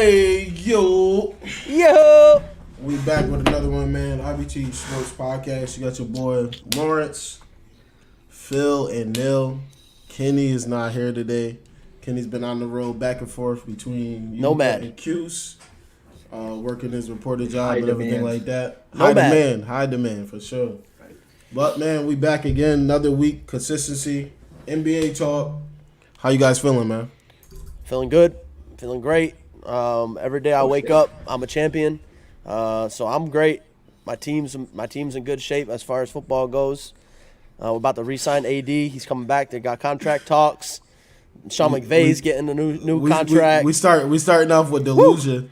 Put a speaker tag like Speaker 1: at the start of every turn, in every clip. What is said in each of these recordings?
Speaker 1: Hey, yo.
Speaker 2: Yo.
Speaker 1: We back with another one, man. IBTE Sports Podcast. You got your boy Lawrence, Phil, and Neil. Kenny is not here today. Kenny's been on the road back and forth between
Speaker 2: Nomad
Speaker 1: and Cuse, working his reporter job and everything like that.
Speaker 2: Nomad.
Speaker 1: High demand for sure. But man, we back again. Another week, consistency, NBA talk. How you guys feeling, man?
Speaker 2: Feeling good. Feeling great. Every day I wake up, I'm a champion. So I'm great. My team's in good shape as far as football goes. We're about to re-sign AD. He's coming back. They got contract talks. Sean McVay's getting a new contract.
Speaker 1: We starting off with delusion.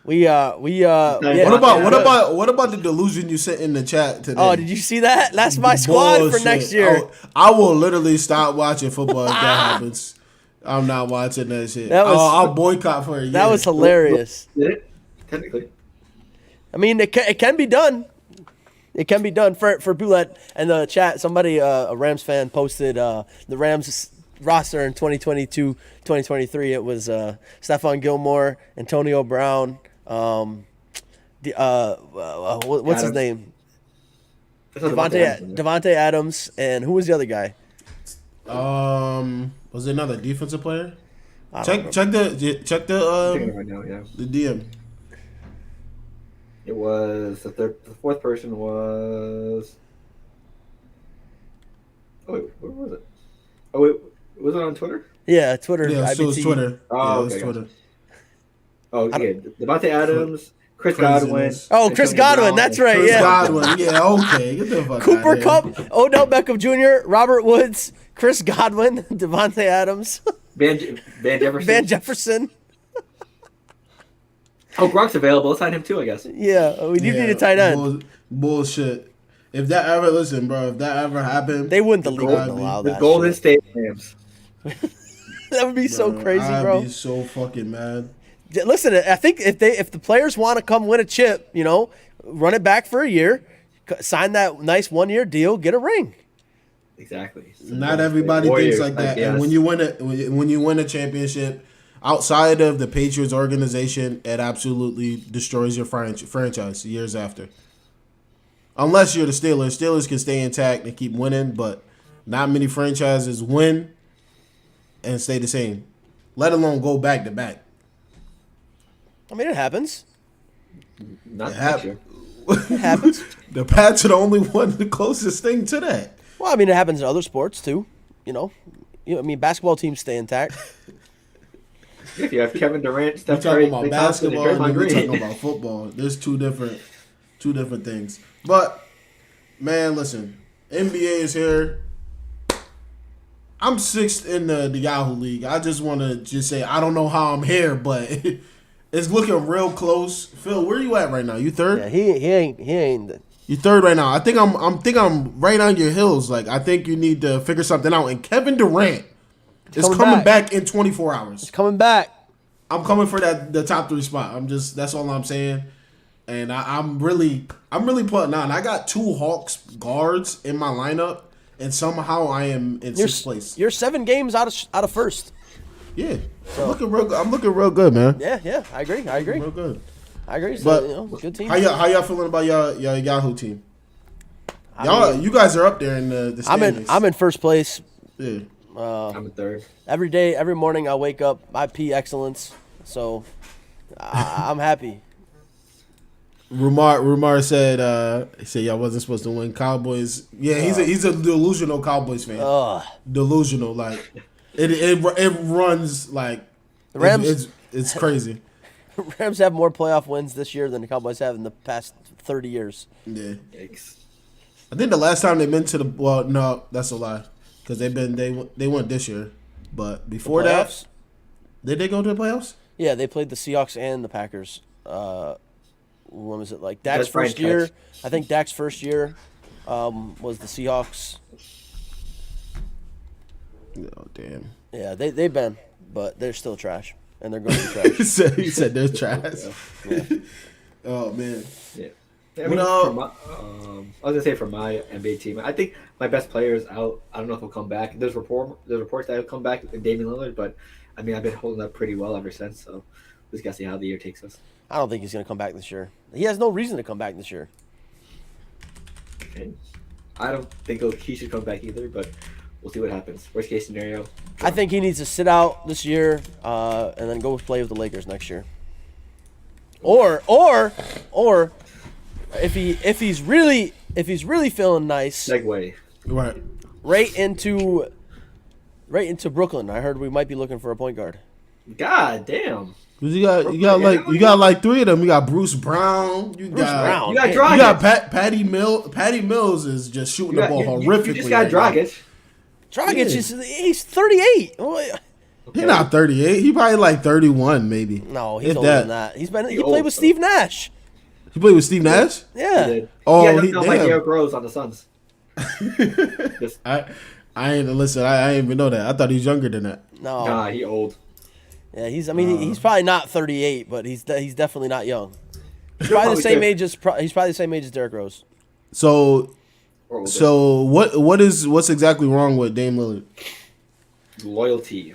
Speaker 2: Yeah.
Speaker 1: What about the delusion you sent in the chat today?
Speaker 2: Oh, did you see that? That's my squad for next year.
Speaker 1: I will literally stop watching football if that happens. I'm not watching that shit. I'll boycott for a year.
Speaker 2: That was hilarious.
Speaker 3: Did it? Technically.
Speaker 2: I mean, it can be done. It can be done for people that in the chat. Somebody, a Rams fan, posted the Rams roster in 2022, 2023. It was Stephon Gilmore, Antonio Brown, what's his name? Devontae Adams, and who was the other guy?
Speaker 1: Was it another defensive player? Check the
Speaker 3: right now, yeah.
Speaker 1: the DM.
Speaker 3: It was the fourth person was. Oh wait, where was it? Oh wait, was it on Twitter?
Speaker 2: Yeah, Twitter.
Speaker 1: Yeah, so it's
Speaker 2: IBTE.
Speaker 1: Twitter.
Speaker 3: Oh,
Speaker 1: yeah, it's
Speaker 3: okay,
Speaker 1: Twitter.
Speaker 3: Oh yeah, Devontae Adams, Chris Godwin.
Speaker 2: Oh, Chris Godwin, that's right.
Speaker 1: Chris
Speaker 2: Yeah,
Speaker 1: Godwin. Yeah, okay. Get the fuck
Speaker 2: Cooper
Speaker 1: out of here.
Speaker 2: Kupp, Odell Beckham Jr., Robert Woods, Chris Godwin, Devontae Adams,
Speaker 3: Van Jefferson.
Speaker 2: Van Jefferson.
Speaker 3: Oh, Gronk's available. Let's sign him too, I guess.
Speaker 2: Yeah, we do need a tight end.
Speaker 1: Bullshit. If that ever happened,
Speaker 2: They wouldn't allow
Speaker 3: The
Speaker 2: that.
Speaker 3: Golden
Speaker 2: shit.
Speaker 3: State Rams.
Speaker 2: That would be so crazy, bro.
Speaker 1: I'd be so fucking mad.
Speaker 2: Listen, I think if the players want to come win a chip, run it back for a year, sign that nice 1-year deal, get a ring.
Speaker 3: Exactly.
Speaker 1: Not everybody thinks like that.
Speaker 3: Yes.
Speaker 1: And when you win a championship outside of the Patriots organization, it absolutely destroys your franchise years after. Unless you're the Steelers. Steelers can stay intact and keep winning, but not many franchises win and stay the same, let alone go back to back.
Speaker 2: I mean, it happens.
Speaker 3: Not
Speaker 1: It
Speaker 3: next year.
Speaker 2: It happens.
Speaker 1: The Pats are the only one, the closest thing to that.
Speaker 2: Well, I mean, it happens in other sports too. Basketball teams stay intact.
Speaker 3: If you have Kevin Durant,
Speaker 1: We're
Speaker 3: Steph
Speaker 1: talking
Speaker 3: Curry,
Speaker 1: about
Speaker 3: Klay Thompson, and
Speaker 1: basketball and then
Speaker 3: Draymond
Speaker 1: we're
Speaker 3: Green.
Speaker 1: talking about football. There's two different things. But man, listen, NBA is here. I'm sixth in the Yahoo League. I just want to say I don't know how I'm here, but it's looking real close. Phil, where you at right now? You third?
Speaker 2: Yeah, he ain't.
Speaker 1: You third right now. I think I'm right on your heels. Like I think you need to figure something out. And Kevin Durant is coming back in 24 hours.
Speaker 2: He's coming back.
Speaker 1: I'm coming for the top 3 spot. That's all I'm saying. And I'm really putting on. I got 2 Hawks guards in my lineup, and somehow I am in 6th place.
Speaker 2: You're 7 games out of first.
Speaker 1: Yeah, I'm looking real good, man.
Speaker 2: Yeah, I agree.
Speaker 1: Real good.
Speaker 2: I agree. So,
Speaker 1: But
Speaker 2: good team.
Speaker 1: How y'all feeling about your Yahoo team? You guys are up there in the standings.
Speaker 2: I'm in first place.
Speaker 1: Yeah.
Speaker 3: I'm in third.
Speaker 2: Every day, every morning, I wake up. I pee excellence. So I'm happy.
Speaker 1: Rumar said he said y'all wasn't supposed to win. Cowboys. Yeah, he's a delusional Cowboys fan. Delusional, like it runs like
Speaker 2: the Rams.
Speaker 1: It's crazy.
Speaker 2: Rams have more playoff wins this year than the Cowboys have in the past 30 years.
Speaker 1: Yeah.
Speaker 3: Yikes.
Speaker 1: I think the last time they've been to the no, that's a lie, because they went this year, but before that, did they go to the playoffs?
Speaker 2: Yeah, they played the Seahawks and the Packers. When was it? Like Dak's first year? I think Dak's first year was the Seahawks.
Speaker 1: Oh damn.
Speaker 2: Yeah, they've been, but they're still trash, and they're going to be trash.
Speaker 1: he said they're trash.
Speaker 2: Yeah.
Speaker 1: Oh man.
Speaker 3: Yeah. I mean, I was gonna say for my NBA team, I think my best player is out. I don't know if he'll come back. There's reports that he'll come back with Damian Lillard, but I mean, I've been holding up pretty well ever since. So just gotta see how the year takes us.
Speaker 2: I don't think he's going to come back this year. He has no reason to come back this year.
Speaker 3: And I don't think he should come back either, but we'll see what happens. Worst case scenario.
Speaker 2: I think he needs to sit out this year and then go play with the Lakers next year. Or if he's really feeling nice,
Speaker 3: Segue.
Speaker 1: Right.
Speaker 2: right into Brooklyn. I heard we might be looking for a point guard.
Speaker 3: God damn.
Speaker 1: You got like three of them. You got Bruce Brown. You got Patty Mills. Patty Mills is just shooting the ball horrifically.
Speaker 3: You just got Dragic.
Speaker 2: Dragic he's 38.
Speaker 1: He's not 38. He probably like 31 maybe.
Speaker 2: No, he's older than that. He played with Steve Nash.
Speaker 1: He played with Steve Nash?
Speaker 2: Yeah.
Speaker 3: He
Speaker 1: Oh,
Speaker 3: he like Derrick Rose on the Suns.
Speaker 1: I ain't even know that. I thought he was younger than that.
Speaker 2: No.
Speaker 3: Nah, he old.
Speaker 2: Yeah, he's probably not 38, but he's definitely not young. He's probably the same age as Derrick Rose.
Speaker 1: So what's exactly wrong with Dame Lillard?
Speaker 3: Loyalty.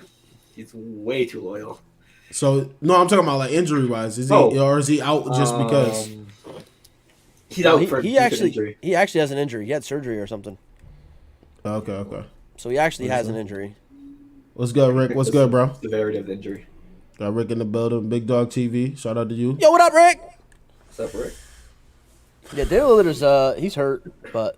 Speaker 3: He's way too loyal.
Speaker 1: So no, I'm talking about like injury wise. Is he out just because?
Speaker 3: He's out for injury.
Speaker 2: He actually has an injury. He had surgery or something.
Speaker 1: Okay.
Speaker 2: So he actually has an injury.
Speaker 1: What's good, Rick? What's good, bro?
Speaker 3: Severity of the injury.
Speaker 1: Got Rick in the building. Big Dog TV. Shout out to you.
Speaker 2: Yo, what up, Rick?
Speaker 3: What's up, Rick?
Speaker 2: Yeah, Dame Lillard's he's hurt, but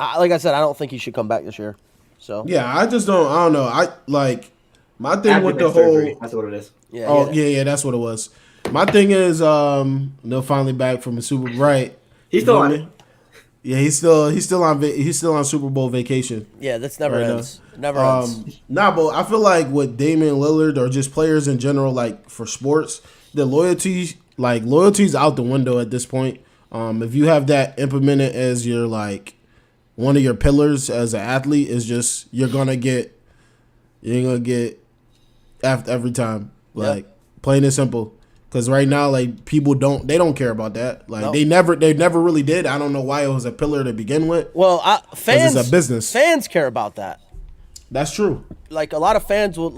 Speaker 2: like I said, I don't think he should come back this year. So
Speaker 1: yeah, I don't know. I like my thing with the
Speaker 3: surgery.
Speaker 1: whole.
Speaker 3: That's what it is.
Speaker 1: Yeah, that's what it was. My thing is, they're finally back from the Super Bowl. Right.
Speaker 3: He's still on it.
Speaker 1: Yeah, he's still on Super Bowl vacation.
Speaker 2: Yeah, that's never ends. Never ends.
Speaker 1: Nah, but I feel like with Damian Lillard or just players in general, like for sports, the loyalty's out the window at this point. If you have that implemented as your like one of your pillars as an athlete, is just you're gonna get after every time. Like plain and simple. Because right now, like people don't care about that. Like they never really did. I don't know why it was a pillar to begin with.
Speaker 2: Well, fans,
Speaker 1: it's a business.
Speaker 2: Fans care about that.
Speaker 1: That's true.
Speaker 2: Like a lot of fans will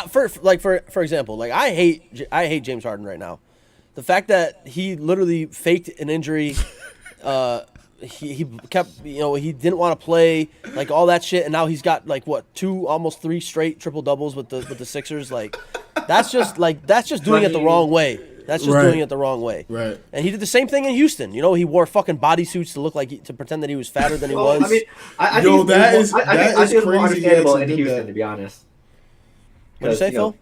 Speaker 2: for example, like I hate James Harden right now. The fact that he literally faked an injury, he kept he didn't want to play, like all that shit, and now he's got like almost 3 straight triple doubles with the Sixers. Like that's just doing it the wrong way. That's just doing it the wrong way.
Speaker 1: Right.
Speaker 2: And he did the same thing in Houston. He wore fucking bodysuits to look like to pretend that he was fatter than he was.
Speaker 3: I mean, I think it's more understandable in Houston, to be honest.
Speaker 2: What did you say, Phil?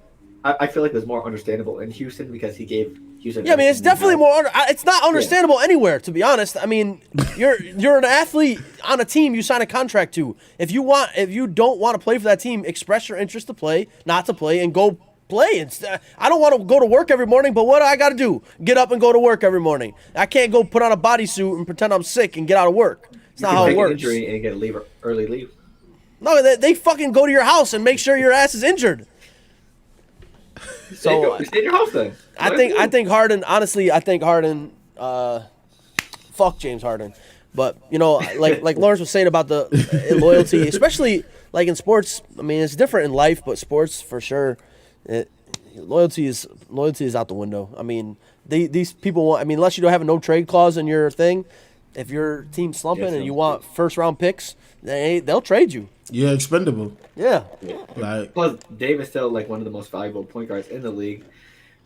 Speaker 3: I feel like it was more understandable in Houston because he gave Houston.
Speaker 2: Yeah, I mean, it's definitely more. It's not understandable anywhere, to be honest. I mean, you're an athlete on a team you sign a contract to. If you don't want to play for that team, express your interest to play, not to play, and go play. I don't want to go to work every morning, but what do I got to do? Get up and go to work every morning. I can't go put on a bodysuit and pretend I'm sick and get out of work. It's not how it works.
Speaker 3: Injury and get a early leave.
Speaker 2: No, they fucking go to your house and make sure your ass is injured.
Speaker 3: So stay in your house then.
Speaker 2: I think Harden. Honestly, I think Harden. Fuck James Harden. But like Lawrence was saying about the loyalty, especially like in sports. I mean, it's different in life, but sports for sure. Loyalty is out the window. I mean, these people want. I mean, unless you don't have a no trade clause in your thing, if your team's slumping and you want first round picks, they'll trade you.
Speaker 1: You're expendable.
Speaker 2: Yeah.
Speaker 1: Like,
Speaker 3: plus, Dave is still like one of the most valuable point guards in the league,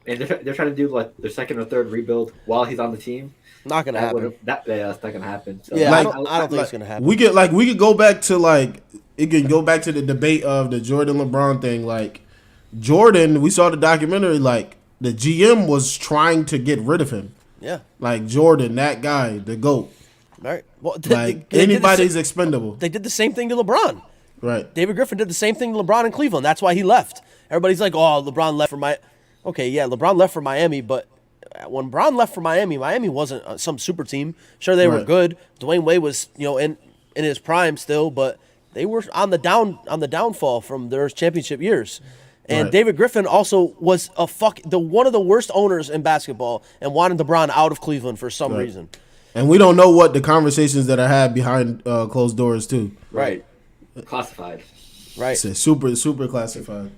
Speaker 3: and they're trying to do like their second or third rebuild while he's on the team.
Speaker 2: Not gonna happen.
Speaker 3: That's not gonna happen. So,
Speaker 2: yeah, I don't think it's gonna happen.
Speaker 1: We could go back to the debate of the Jordan LeBron thing. Like Jordan, we saw the documentary. Like the GM was trying to get rid of him.
Speaker 2: Yeah.
Speaker 1: Like Jordan, that guy, the GOAT.
Speaker 2: Right. Well,
Speaker 1: anybody's expendable.
Speaker 2: They did the same thing to LeBron.
Speaker 1: Right.
Speaker 2: David Griffin did the same thing to LeBron in Cleveland. That's why he left. Everybody's like, "Oh, LeBron left for Okay, yeah, LeBron left for Miami, but when LeBron left for Miami wasn't some super team. Sure, they were good. Dwayne Wade was, in his prime still, but they were on the downfall from their championship years. And David Griffin also was one of the worst owners in basketball and wanted LeBron out of Cleveland for some reason.
Speaker 1: And we don't know what the conversations that are had behind closed doors too.
Speaker 3: Right. Classified.
Speaker 2: Right.
Speaker 1: It's super, super classified.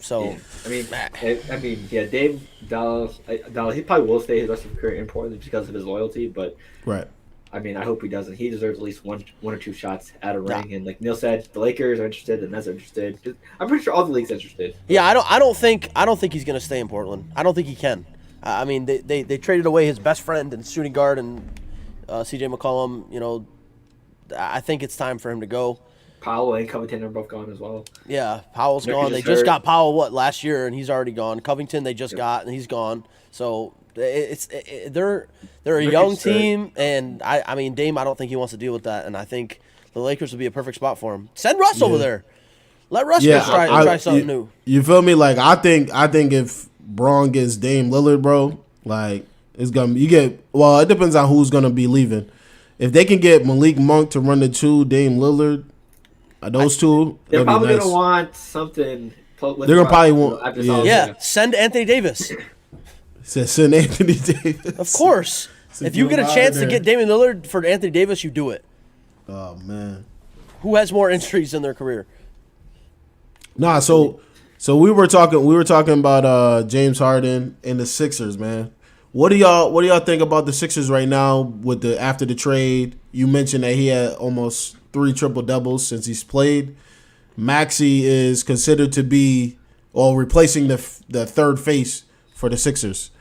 Speaker 2: So
Speaker 3: yeah, Dame Dolla, he probably will stay his rest of his career in Portland because of his loyalty. But
Speaker 1: Right.
Speaker 3: I mean, I hope he doesn't. He deserves at least one or two shots at a ring. And like Neil said, the Lakers are interested, the Nets are interested. I'm pretty sure all the leagues are interested.
Speaker 2: Yeah, I don't think he's going to stay in Portland. I don't think he can. I mean, they traded away his best friend and shooting guard and C.J. McCollum. You know, I think it's time for him to go.
Speaker 3: Powell and Covington are both gone as well.
Speaker 2: Yeah, Powell's gone. They just got Powell last year, and he's already gone. Covington they just got, and he's gone. So they're a young team, and I mean Dame. I don't think he wants to deal with that, and I think the Lakers would be a perfect spot for him. Send Russ over there. Let Russ try something new.
Speaker 1: You feel me? Like I think if Braun gets Dame Lillard, bro, like it's gonna it depends on who's gonna be leaving. If they can get Malik Monk to run the 2, Dame Lillard, those two,
Speaker 3: they're probably gonna want something.
Speaker 1: They're gonna probably want
Speaker 2: send Anthony Davis.
Speaker 1: Send Anthony Davis.
Speaker 2: Of course. If you get a chance to get Damian Lillard for Anthony Davis, you do it.
Speaker 1: Oh man.
Speaker 2: Who has more injuries in their career?
Speaker 1: Nah, so we were talking about James Harden and the Sixers, man. What do y'all think about the Sixers right now with after the trade? You mentioned that he had almost 3 triple-doubles since he's played. Maxey is considered to be replacing the third face for the Sixers.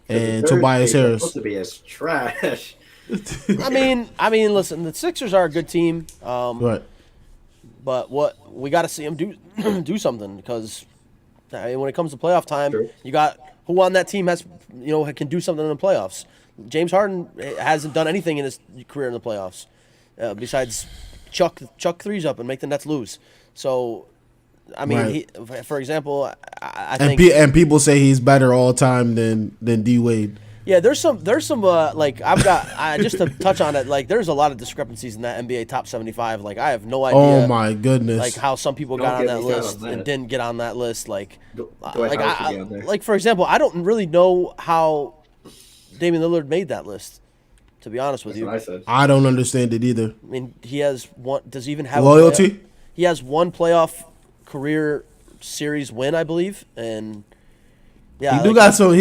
Speaker 1: And Tobias Harris
Speaker 3: supposed to be as trash.
Speaker 2: I mean, listen, the Sixers are a good team.
Speaker 1: Right.
Speaker 2: But we got to see them do something because when it comes to playoff time, you got who on that team can do something in the playoffs. James Harden hasn't done anything in his career in the playoffs besides chuck threes up and make the Nets lose. So, I mean, for example, I think
Speaker 1: and people say he's better all time than D Wade.
Speaker 2: Yeah, there's some like I've got just to touch on it, like there's a lot of discrepancies in that NBA top 75. Like I have no idea.
Speaker 1: Oh my goodness!
Speaker 2: Like how some people got on that list and didn't get on that list. Like for example, I don't really know how Damian Lillard made that list. To be honest with you,
Speaker 3: what I said.
Speaker 1: I don't understand it either.
Speaker 2: I mean, he has one. Does he even have
Speaker 1: loyalty?
Speaker 2: He has one playoff career series win, I believe, and. Yeah,
Speaker 1: he got some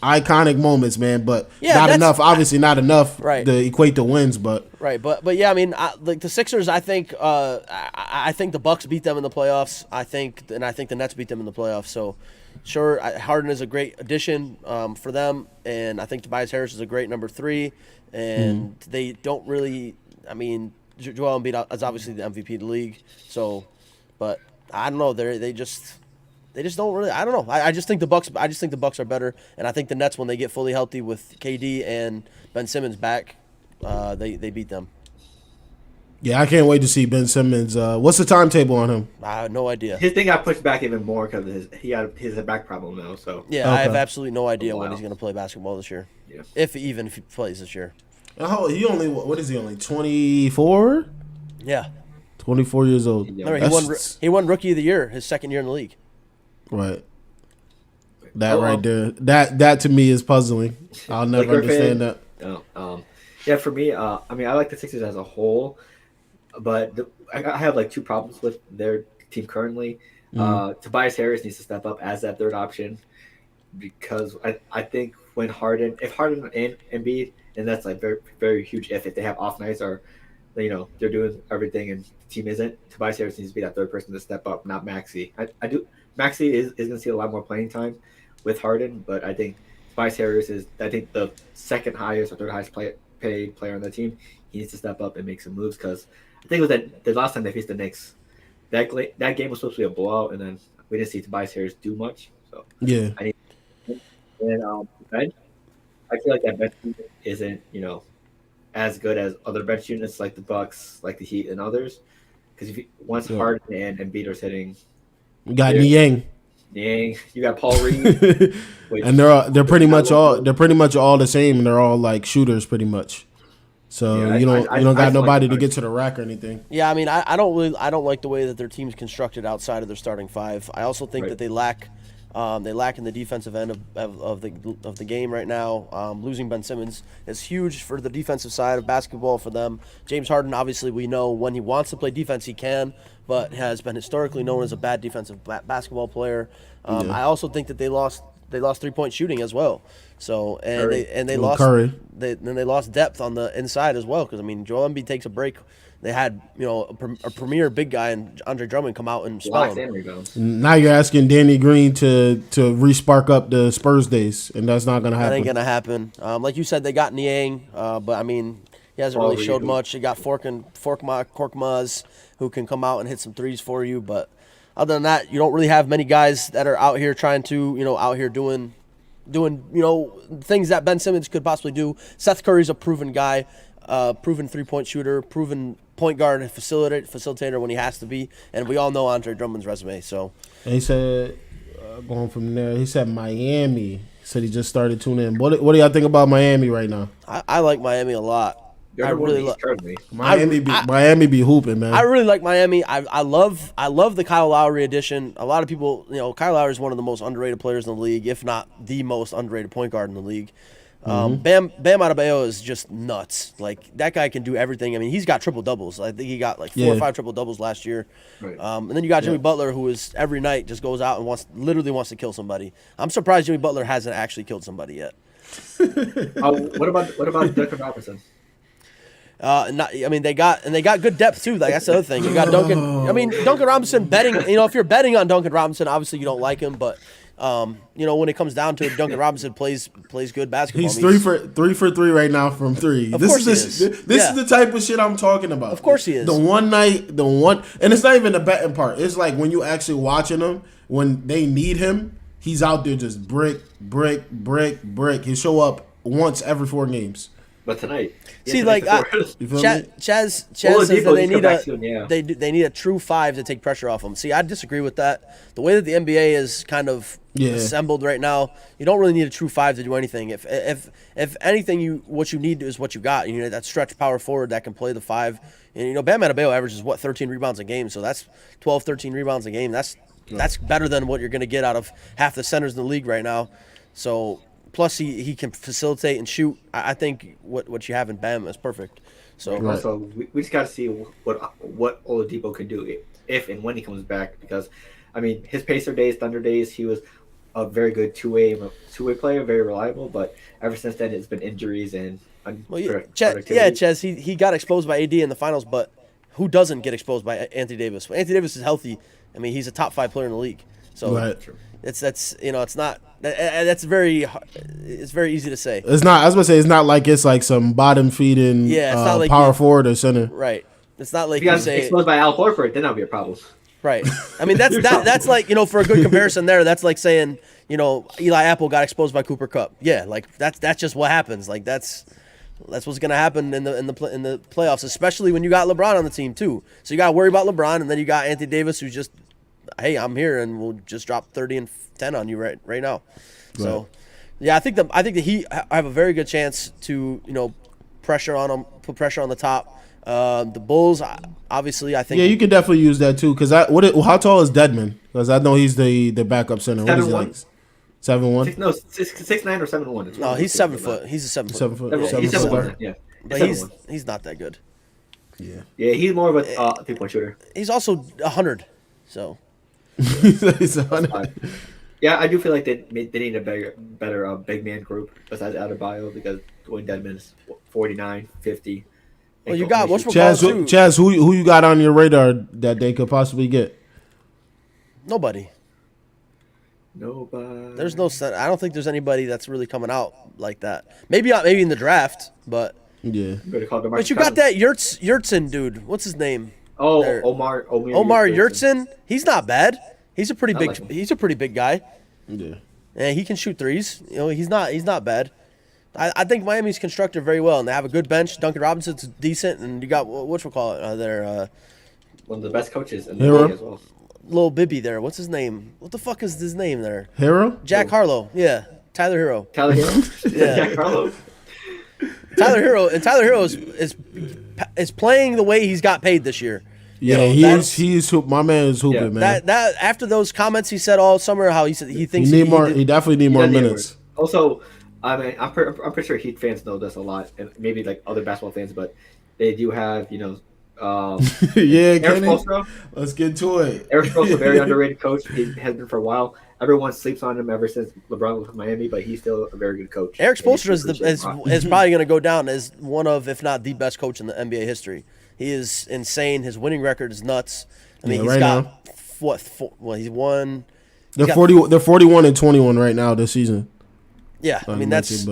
Speaker 1: iconic moments, man, but not enough. Obviously, not enough to equate to wins, but
Speaker 2: but yeah, I mean, like the Sixers, I think the Bucks beat them in the playoffs. I think the Nets beat them in the playoffs. So, sure, Harden is a great addition for them, and I think Tobias Harris is a great number 3. And they don't really. I mean, Joel Embiid is obviously the MVP of the league. So, but I don't know. They just don't really. I don't know. I just think the Bucks. Are better, and I think the Nets, when they get fully healthy with KD and Ben Simmons back, they beat them.
Speaker 1: Yeah, I can't wait to see Ben Simmons. What's the timetable on him?
Speaker 2: I have no idea.
Speaker 3: His thing got pushed back even more because he had a back problem now. So
Speaker 2: yeah, okay. I have absolutely no idea when he's going to play basketball this year.
Speaker 3: Yeah.
Speaker 2: If he plays this year.
Speaker 1: He only 24?
Speaker 2: Yeah.
Speaker 1: 24 years old.
Speaker 2: Remember, he won Rookie of the Year his second year in the league.
Speaker 1: Right. Right there. That to me is puzzling. I'll never understand that.
Speaker 3: Yeah, for me, I mean, I like the Sixers as a whole, but I have like 2 problems with their team currently. Tobias Harris needs to step up as that third option because I think if Harden and Embiid, and that's like very, very huge if they have off nights or they're doing everything and the team isn't, Tobias Harris needs to be that third person to step up, not Maxey. Maxey is going to see a lot more playing time with Harden, but I think Tobias Harris is, the second highest or third highest paid player on the team. He needs to step up and make some moves because I think it was that the last time they faced the Knicks, that game was supposed to be a blowout, and then we didn't see Tobias Harris do much. So
Speaker 1: yeah,
Speaker 3: bench. I feel like that bench unit isn't as good as other bench units like the Bucks, like the Heat, and others. Because once Harden and Embiid are sitting.
Speaker 1: You got Niang.
Speaker 3: You got Paul Reed,
Speaker 1: and they're pretty much all the same, and they're all like shooters pretty much. So yeah, you don't got nobody to get to the rack or anything.
Speaker 2: Yeah, I mean, I don't like the way that their team's constructed outside of their starting 5. I also think that they lack They lack in the defensive end of the game right now. Losing Ben Simmons is huge for the defensive side of basketball for them. James Harden, obviously, we know when he wants to play defense, he can, but has been historically known as a bad defensive basketball player. I also think that they lost 3-point shooting as well. So they lost
Speaker 1: Curry.
Speaker 2: They lost depth on the inside as well, because I mean, Joel Embiid takes a break. They had a premier big guy and Andre Drummond come out and spell him.
Speaker 1: Now you're asking Danny Green to re-spark up the Spurs days, and that's not gonna happen.
Speaker 2: That ain't gonna happen. Like you said, they got Niang, but I mean, he hasn't really showed much. They got Korkmaz, who can come out and hit some threes for you, but other than that, you don't really have many guys that are out here trying to doing things that Ben Simmons could possibly do. Seth Curry's a proven guy, proven 3-point shooter, proven point guard and facilitator when he has to be, and we all know Andre Drummond's resume. So,
Speaker 1: and he said, going from there, he said Miami. He said he just started tuning in. What do y'all think about Miami right now?
Speaker 2: I like Miami a lot. I really like
Speaker 1: Miami be hooping, man.
Speaker 2: I really like Miami. I love the Kyle Lowry addition. A lot of people, Kyle Lowry is one of the most underrated players in the league, if not the most underrated point guard in the league. Bam Adebayo is just nuts. Like, that guy can do everything. I mean, he's got triple doubles. I think he got like 4 or 5 triple doubles last year. Right. And then you got Jimmy Butler, who is every night just goes out and literally wants to kill somebody. I'm surprised Jimmy Butler hasn't actually killed somebody yet.
Speaker 3: What about Duncan Robinson?
Speaker 2: They got good depth too. Like, that's the other thing. You got Duncan. I mean, Duncan Robinson betting. If you're betting on Duncan Robinson, obviously you don't like him, but when it comes down to it, Duncan Robinson plays good basketball.
Speaker 1: He's 3 for 3 right now from 3. This is the type of shit I'm talking about.
Speaker 2: Of course he is.
Speaker 1: The one, and it's not even the betting part. It's like when you actually watching him, when they need him, he's out there just brick. He'll show up once every 4 games.
Speaker 3: But tonight,
Speaker 2: see, like Chaz says that they need a true 5 to take pressure off them. See, I disagree with that. The way that the NBA is kind of assembled right now, you don't really need a true 5 to do anything. If anything, what you need is what you got. You need that stretch power forward that can play the 5. And Bam Adebayo averages 13 rebounds a game, so that's 12, 13 rebounds a game. That's better than what you're going to get out of half the centers in the league right now. So. Plus, he can facilitate and shoot. I think what you have in Bam is perfect. So
Speaker 3: also, we just got to see what Oladipo can do if and when he comes back. Because, I mean, his Pacer days, Thunder days, he was a very good two-way player, very reliable. But ever since then, it's been injuries and
Speaker 2: Ches, he got exposed by AD in the finals. But who doesn't get exposed by Anthony Davis? When Anthony Davis is healthy, I mean, he's a top 5 player in the league. So it's not. It's very easy to say.
Speaker 1: It's not. I was gonna say it's not like it's like some bottom feeding.
Speaker 2: Yeah, it's not like
Speaker 1: power forward or center.
Speaker 2: Right. It's not like
Speaker 3: if you guys exposed by Al Horford, then that'll be a problem.
Speaker 2: Right. I mean, that's like, for a good comparison there. That's like saying Eli Apple got exposed by Cooper Kupp. Yeah, like that's just what happens. Like that's what's gonna happen in the playoffs, especially when you got LeBron on the team too. So you got to worry about LeBron, and then you got Anthony Davis, who's just, hey, I'm here, and we'll just drop 30 and 10 on you right now. Right. So, yeah, I think the Heat have a very good chance to pressure on them, put pressure on the top. The Bulls, obviously, I think. Yeah,
Speaker 1: you could definitely use that too. Because how tall is Dedmon? Because I know he's the backup center. What is he, like 7'1"?
Speaker 3: No, 6'9" or 7'1".
Speaker 2: No, he's 7 foot. He's a 7 foot.
Speaker 1: 7 foot.
Speaker 3: He's 7'1". Yeah,
Speaker 2: but he's not that good.
Speaker 1: Yeah.
Speaker 3: Yeah, he's more of a 3-point shooter.
Speaker 2: He's also 100. So.
Speaker 1: He's 100.
Speaker 3: Yeah, I do feel like they need a better big man group besides Adebayo, because Dwayne Dedmon is 49, 50.
Speaker 2: Well, you got
Speaker 1: Chaz, who you got on your radar that they could possibly get?
Speaker 2: Nobody. There's no. I don't think there's anybody that's really coming out like that. Maybe in the draft, but
Speaker 1: yeah.
Speaker 2: But you got that Yurtsin dude. What's his name?
Speaker 3: Oh, Omar
Speaker 2: Yurtsin. He's not bad. He's a pretty big.
Speaker 3: Like
Speaker 2: he's a pretty big guy.
Speaker 1: Yeah.
Speaker 2: And he can shoot threes. He's not bad. I think Miami's constructed very well, and they have a good bench. Duncan Robinson's decent, and you got whatchamacallit there.
Speaker 3: One of the best coaches in the league as well.
Speaker 2: Little Bibby there. What's his name? What the fuck is his name there?
Speaker 1: Hero?
Speaker 2: Jack Harlow. Yeah. Tyler Hero.
Speaker 3: Yeah. Jack Harlow.
Speaker 2: Tyler Hero is playing the way he's got paid this year.
Speaker 1: Yeah, he's my man is hooping, man.
Speaker 2: That after those comments he said all summer, how he said he thinks
Speaker 1: he definitely need more minutes.
Speaker 3: Also, I mean, I'm pretty sure Heat fans know this a lot, and maybe like other basketball fans, but they do have
Speaker 1: Eric
Speaker 3: Kenny? Spoelstra.
Speaker 1: Let's get to it.
Speaker 3: Eric Spoelstra, a very underrated coach. He has been for a while. Everyone sleeps on him ever since LeBron was with Miami, but he's still a very good coach.
Speaker 2: Eric Spoelstra is probably going to go down as one of, if not the best coach in the NBA history. He is insane. His winning record is nuts. I mean, he's got he's won.
Speaker 1: They're 41-21 right now this season.
Speaker 2: Yeah, I mean that's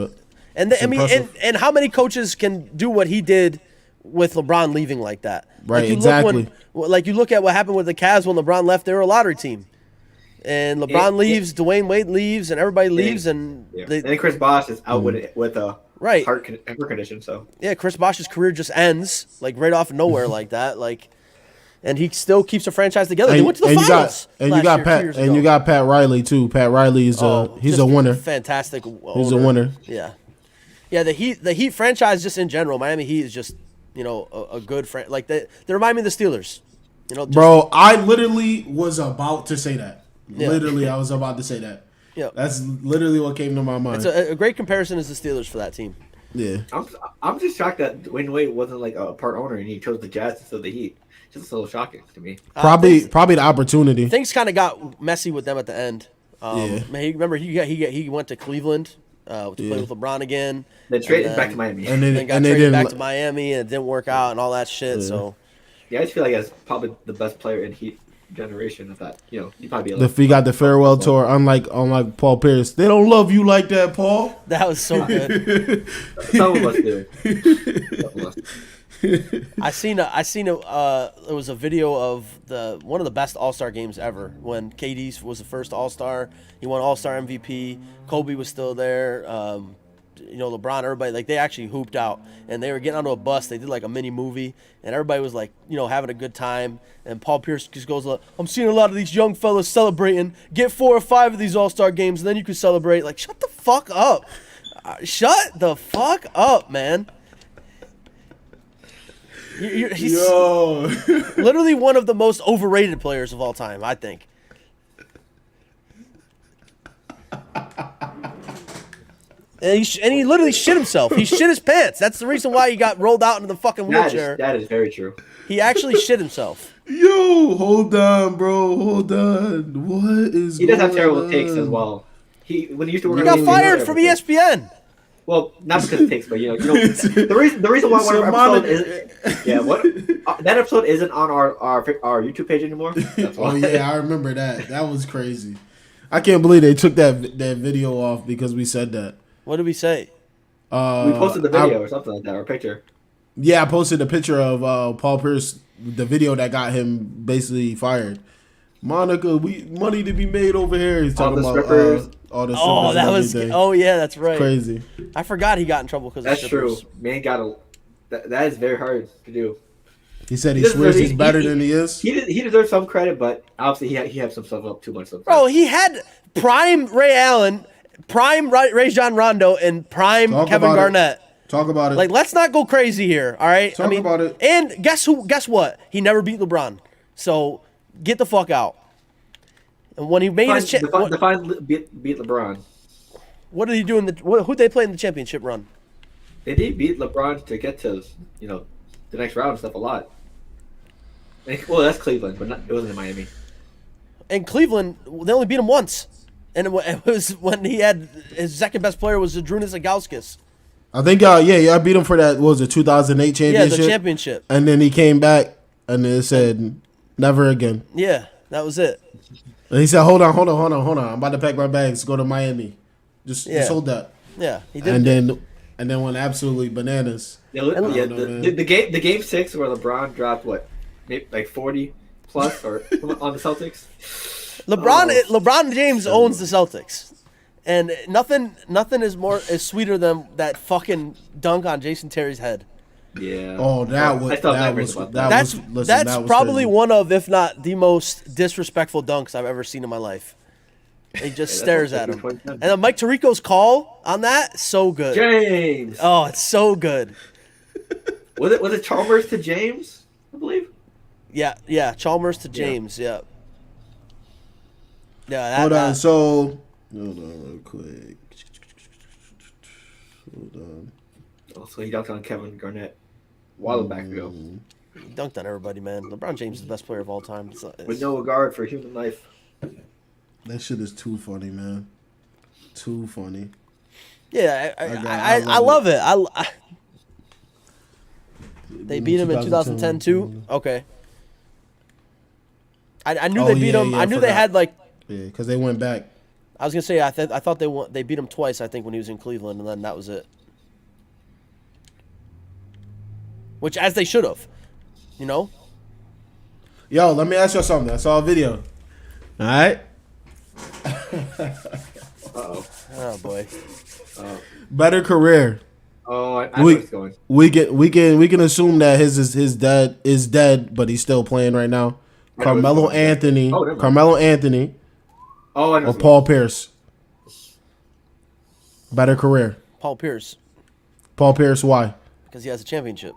Speaker 2: and how many coaches can do what he did with LeBron leaving like that?
Speaker 1: Right, exactly.
Speaker 2: You look at what happened with the Cavs when LeBron left; they were a lottery team, and LeBron leaves, Dwayne Wade leaves, and everybody leaves, and
Speaker 3: then Chris Bosh is out with a heart condition. So
Speaker 2: yeah, Chris Bosh's career just ends like right off of nowhere like that, like. And he still keeps the franchise together. They went to the finals.
Speaker 1: You got Pat Riley too. Pat Riley is he's a winner.
Speaker 2: Fantastic owner.
Speaker 1: He's a winner.
Speaker 2: Yeah, yeah. The Heat franchise just in general, Miami Heat is just a good friend. Like they remind me of the Steelers.
Speaker 1: Bro, I literally was about to say that. Yeah. Literally, I was about to say that. Yeah, that's literally what came to my mind.
Speaker 2: It's a great comparison as the Steelers for that team.
Speaker 1: Yeah,
Speaker 3: I'm just shocked that Dwayne Wade wasn't like a part owner and he chose the Jazz instead of the Heat. Just a little shocking to me.
Speaker 1: Probably the opportunity.
Speaker 2: Things kind of got messy with them at the end. Remember he went to Cleveland to play with LeBron again.
Speaker 3: Then traded back to Miami.
Speaker 2: And then got traded back to Miami and it didn't work out and all that shit.
Speaker 1: Yeah.
Speaker 2: So
Speaker 3: I just feel like he's probably the best player in Heat generation of that. He probably
Speaker 1: he got the farewell tour. Unlike Paul Pierce, they don't love you like that, Paul.
Speaker 2: That was so good.
Speaker 3: Some of us do.
Speaker 2: I seen it was a video of one of the best All-Star games ever when KD was the first All-Star. He won All-Star MVP. Kobe was still there. LeBron, everybody, like they actually hooped out and they were getting onto a bus. They did like a mini movie and everybody was like, having a good time. And Paul Pierce just goes, I'm seeing a lot of these young fellas celebrating. Get 4 or 5 of these All-Star games and then you can celebrate. Like, shut the fuck up. Shut the fuck up, man. He's literally one of the most overrated players of all time, I think. And he literally shit himself. He shit his pants. That's the reason why he got rolled out into the fucking wheelchair.
Speaker 3: That is very true.
Speaker 2: He actually shit himself.
Speaker 1: Yo, hold on, bro. Hold on. What is
Speaker 3: He does have terrible takes as well. When he used to work,
Speaker 2: he got fired from ESPN.
Speaker 3: Well, not because of takes, but the reason why one of our episode that episode isn't on our YouTube page anymore. That's why.
Speaker 1: Oh yeah, I remember that. That was crazy. I can't believe they took that video off because we said that.
Speaker 2: What did we say?
Speaker 3: We posted the video or something like that, or a picture.
Speaker 1: Yeah, I posted a picture of Paul Pierce, the video that got him basically fired. Monica, money to be made over here. He's talking about all the strippers.
Speaker 2: That was. Oh yeah, that's right.
Speaker 1: It's crazy.
Speaker 2: I forgot he got in trouble because
Speaker 3: that's true. Man, that is very hard to do.
Speaker 1: He said he swears he's better than he is.
Speaker 3: He deserves some credit, but obviously he had some stuff up too much.
Speaker 2: Bro, he had prime Ray Allen, prime Rajon Rondo, and prime Kevin Garnett.
Speaker 1: Talk about it.
Speaker 2: Like, let's not go crazy here. All right.
Speaker 1: Talk about it.
Speaker 2: And guess
Speaker 1: what?
Speaker 2: He never beat LeBron. So get the fuck out. And when he made his beat
Speaker 3: LeBron.
Speaker 2: What did he do who'd they play in the championship run?
Speaker 3: They did beat LeBron to get to the next round and stuff a lot. Well, that's Cleveland, but it wasn't in Miami.
Speaker 2: In Cleveland, they only beat him once, and it was when he had his second best player was Zydrunas Ilgauskas.
Speaker 1: I think I beat him for that. What was it 2008 championship?
Speaker 2: Yeah, the championship.
Speaker 1: And then he came back and it said never again.
Speaker 2: Yeah, that was it.
Speaker 1: And he said, "Hold on. I'm about to pack my bags, go to Miami. Just hold that."
Speaker 2: Yeah, he did.
Speaker 1: And then went absolutely bananas.
Speaker 3: The game 6 where LeBron dropped maybe like 40 plus or on the Celtics.
Speaker 2: LeBron James owns the Celtics, and nothing is sweeter than that fucking dunk on Jason Terry's head.
Speaker 3: Yeah.
Speaker 1: Oh, that's
Speaker 2: probably one of, if not the most disrespectful dunks I've ever seen in my life. He just stares at him. And then Mike Tirico's call on that, so good.
Speaker 3: James.
Speaker 2: Oh, it's so good.
Speaker 3: Was it Chalmers to James, I believe?
Speaker 2: Yeah. Chalmers to James. Yeah. Yeah.
Speaker 1: Hold on. So hold on real quick. Hold on.
Speaker 3: Also, he dunked on Kevin Garnett a while back ago.
Speaker 2: He dunked on everybody, man. LeBron James is the best player of all time.
Speaker 3: With no regard for human life.
Speaker 1: That shit is too funny, man. Too funny.
Speaker 2: Yeah, I love it. They beat him in 2010 too. Okay. I knew they beat him. I knew they had like.
Speaker 1: Yeah, because they went back.
Speaker 2: I was gonna say I thought they beat him twice. I think when he was in Cleveland, and then that was it. Which, as they should have, you know.
Speaker 1: Yo, let me ask you something. I saw a video. All right.
Speaker 3: Uh-oh.
Speaker 2: Oh boy.
Speaker 1: Better career.
Speaker 3: Oh, I know where it's going.
Speaker 1: We can assume that his dad is dead, but he's still playing right now. Carmelo Anthony.
Speaker 3: Oh, never mind.
Speaker 1: Carmelo Anthony.
Speaker 3: Oh, I know.
Speaker 1: Or Paul Pierce. Better career.
Speaker 2: Paul Pierce,
Speaker 1: Paul Pierce. Why?
Speaker 2: because he has a championship.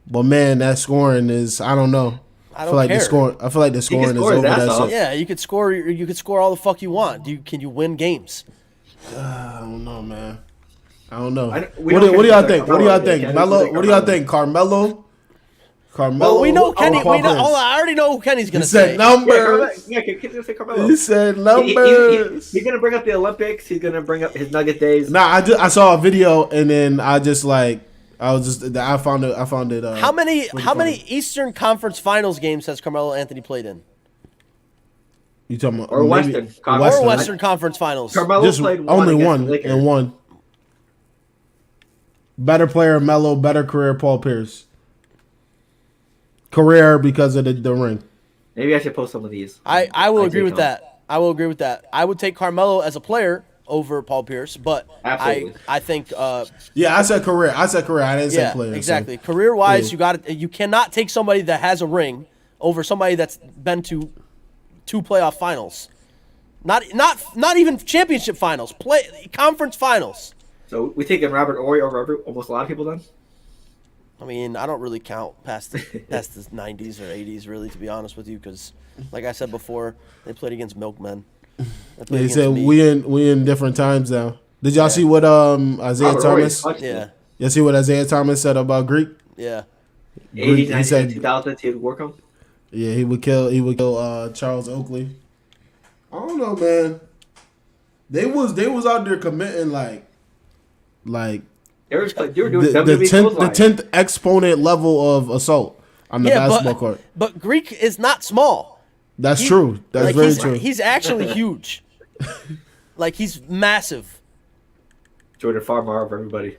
Speaker 1: But man, that scoring is I don't know.
Speaker 2: I don't care.
Speaker 1: I feel like the scoring is
Speaker 3: score his
Speaker 1: over
Speaker 3: ass
Speaker 1: that
Speaker 3: off.
Speaker 1: shit.
Speaker 2: Yeah, you could score. You could score all the fuck you want. Can you win games?
Speaker 1: I don't know, man. I don't know.
Speaker 3: What
Speaker 1: What do y'all think? What do y'all think? Melo? What do y'all think? Carmelo?
Speaker 2: Well, we know Kenny.
Speaker 1: Paul Pierce?
Speaker 2: I already know who Kenny's gonna
Speaker 1: He said
Speaker 2: say.
Speaker 1: numbers.
Speaker 3: Yeah, Ken's gonna say Carmelo.
Speaker 1: He said numbers.
Speaker 3: He's gonna bring up the Olympics. He's gonna bring up his Nugget days.
Speaker 1: Nah, I saw a video and then I found it.
Speaker 2: How many
Speaker 1: funny.
Speaker 2: Eastern Conference Finals games has Carmelo Anthony played in?
Speaker 1: You talking about
Speaker 3: Or Western Conference.
Speaker 2: Or
Speaker 1: Western.
Speaker 2: Western Conference Finals?
Speaker 3: Carmelo
Speaker 1: Just
Speaker 3: played
Speaker 1: only
Speaker 3: against
Speaker 1: one
Speaker 3: the Lakers.
Speaker 1: and one. Better player, Melo. Better career, Paul Pierce. Career because of the ring.
Speaker 3: Maybe I should post some of these.
Speaker 2: I will agree with
Speaker 3: take
Speaker 2: that. I will agree with that. I would take Carmelo as a player over Paul Pierce, but
Speaker 3: Absolutely.
Speaker 2: I think
Speaker 1: Yeah, I said career. I didn't say player.
Speaker 2: exactly.
Speaker 1: So.
Speaker 2: Career wise,
Speaker 1: Yeah.
Speaker 2: you cannot take somebody that has a ring over somebody that's been to 2 playoff finals. Not even championship finals. Conference finals.
Speaker 3: So we taking Robert Horry over almost a lot of people then?
Speaker 2: I mean, I don't really count past the 90s or 80s, really, to be honest with you, because, like I said before, they played against milkmen.
Speaker 1: Yeah, he said we in different times now. Did y'all see what Isaiah
Speaker 3: Robert
Speaker 1: Thomas?
Speaker 3: Horry,
Speaker 2: Yeah,
Speaker 1: You see what Isaiah Thomas said about Greek?
Speaker 2: yeah.
Speaker 3: 80,
Speaker 1: He
Speaker 3: 90,
Speaker 1: said-
Speaker 3: 2000, he would work on.
Speaker 1: Yeah, he would kill Charles Oakley. I don't know, man. They was out there committing like
Speaker 3: They were doing
Speaker 1: the
Speaker 3: WWE
Speaker 1: 10th exponent level of assault on the basketball court.
Speaker 2: But Greek is not small.
Speaker 1: That's true. That's very true.
Speaker 2: He's actually huge. Like, he's massive.
Speaker 3: Jordan Farmar over everybody.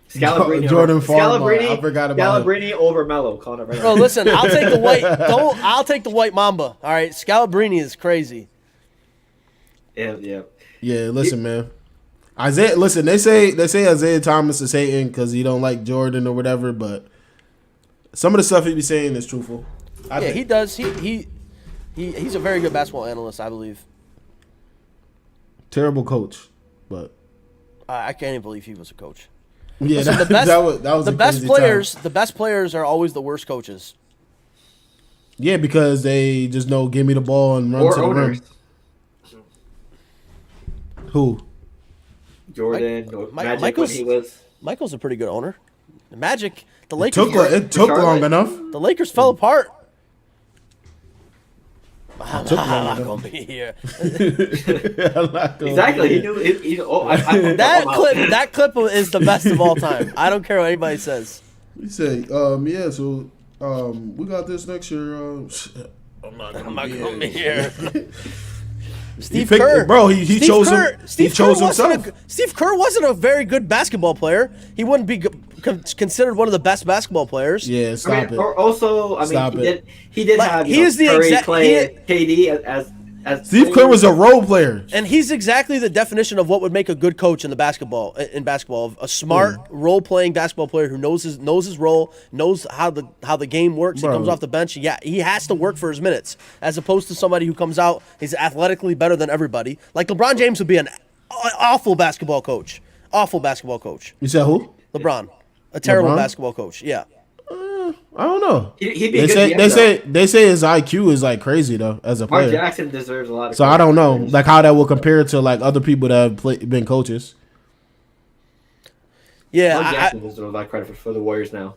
Speaker 3: Scalabrini
Speaker 1: Jordan Farmar, I forgot about him.
Speaker 3: Scalabrini over Melo. Calling it right
Speaker 2: Bro,
Speaker 3: now.
Speaker 2: listen, I'll take the white. I'll take the white Mamba. All right, Scalabrini is crazy.
Speaker 3: Yeah.
Speaker 1: Yeah, listen, man. Isaiah, listen. They say Isaiah Thomas is hating because he don't like Jordan or whatever, but some of the stuff he be saying is truthful. I think.
Speaker 2: He does. He's a very good basketball analyst, I believe.
Speaker 1: Terrible coach, but
Speaker 2: I can't even believe he was a coach.
Speaker 1: yeah,
Speaker 2: Listen,
Speaker 1: that was
Speaker 2: the
Speaker 1: a
Speaker 2: best
Speaker 1: crazy
Speaker 2: players.
Speaker 1: time.
Speaker 2: The best players are always the worst coaches.
Speaker 1: Yeah, because they just know give me the ball and run
Speaker 3: Or
Speaker 1: to the
Speaker 3: owners.
Speaker 1: rim. Who?
Speaker 3: Jordan or Magic
Speaker 2: Michael's-
Speaker 3: when he was.
Speaker 2: Michael's a pretty good owner. The Magic, the
Speaker 1: It
Speaker 2: Lakers.
Speaker 1: took long
Speaker 3: Charlotte.
Speaker 1: enough.
Speaker 2: The Lakers fell apart. I'm
Speaker 1: took long
Speaker 2: not
Speaker 1: enough.
Speaker 2: gonna be here.
Speaker 3: Exactly. He knew.
Speaker 2: That clip is the best of all time. I don't care what anybody says.
Speaker 1: He said, yeah, so we got this next year. I'm not gonna be here.
Speaker 2: Steve
Speaker 1: picked-
Speaker 2: Kerr,
Speaker 1: bro, he chose him.
Speaker 2: Steve
Speaker 1: He chose
Speaker 2: Kerr wasn't
Speaker 1: himself.
Speaker 2: Steve Kerr wasn't a very good basketball player. He wouldn't be considered one of the best basketball players.
Speaker 1: Yeah, stop it.
Speaker 3: Or also,
Speaker 1: Stop it.
Speaker 3: he did
Speaker 2: Like,
Speaker 3: have
Speaker 2: he is the
Speaker 3: Curry,
Speaker 2: exact-
Speaker 3: Clay, KD as
Speaker 1: Steve Kerr was a role player.
Speaker 2: And he's exactly the definition of what would make a good coach in basketball. A smart role-playing basketball player who knows his role, knows how the game works.
Speaker 1: Bro.
Speaker 2: He comes off the bench. Yeah, he has to work for his minutes, as opposed to somebody who comes out, he's athletically better than everybody. Like LeBron James would be an awful basketball coach. Awful basketball coach.
Speaker 1: You said who?
Speaker 2: LeBron. A terrible
Speaker 1: LeBron?
Speaker 2: basketball coach. Yeah.
Speaker 1: I don't know.
Speaker 3: He'd be a good
Speaker 1: They say his IQ is like crazy though as a
Speaker 3: Mark
Speaker 1: player.
Speaker 3: Jackson deserves a lot of
Speaker 1: So
Speaker 3: credit.
Speaker 1: I don't know like how that will compare to like other people that have been coaches.
Speaker 2: Yeah.
Speaker 3: Mark Jackson deserves a lot of credit for the Warriors now.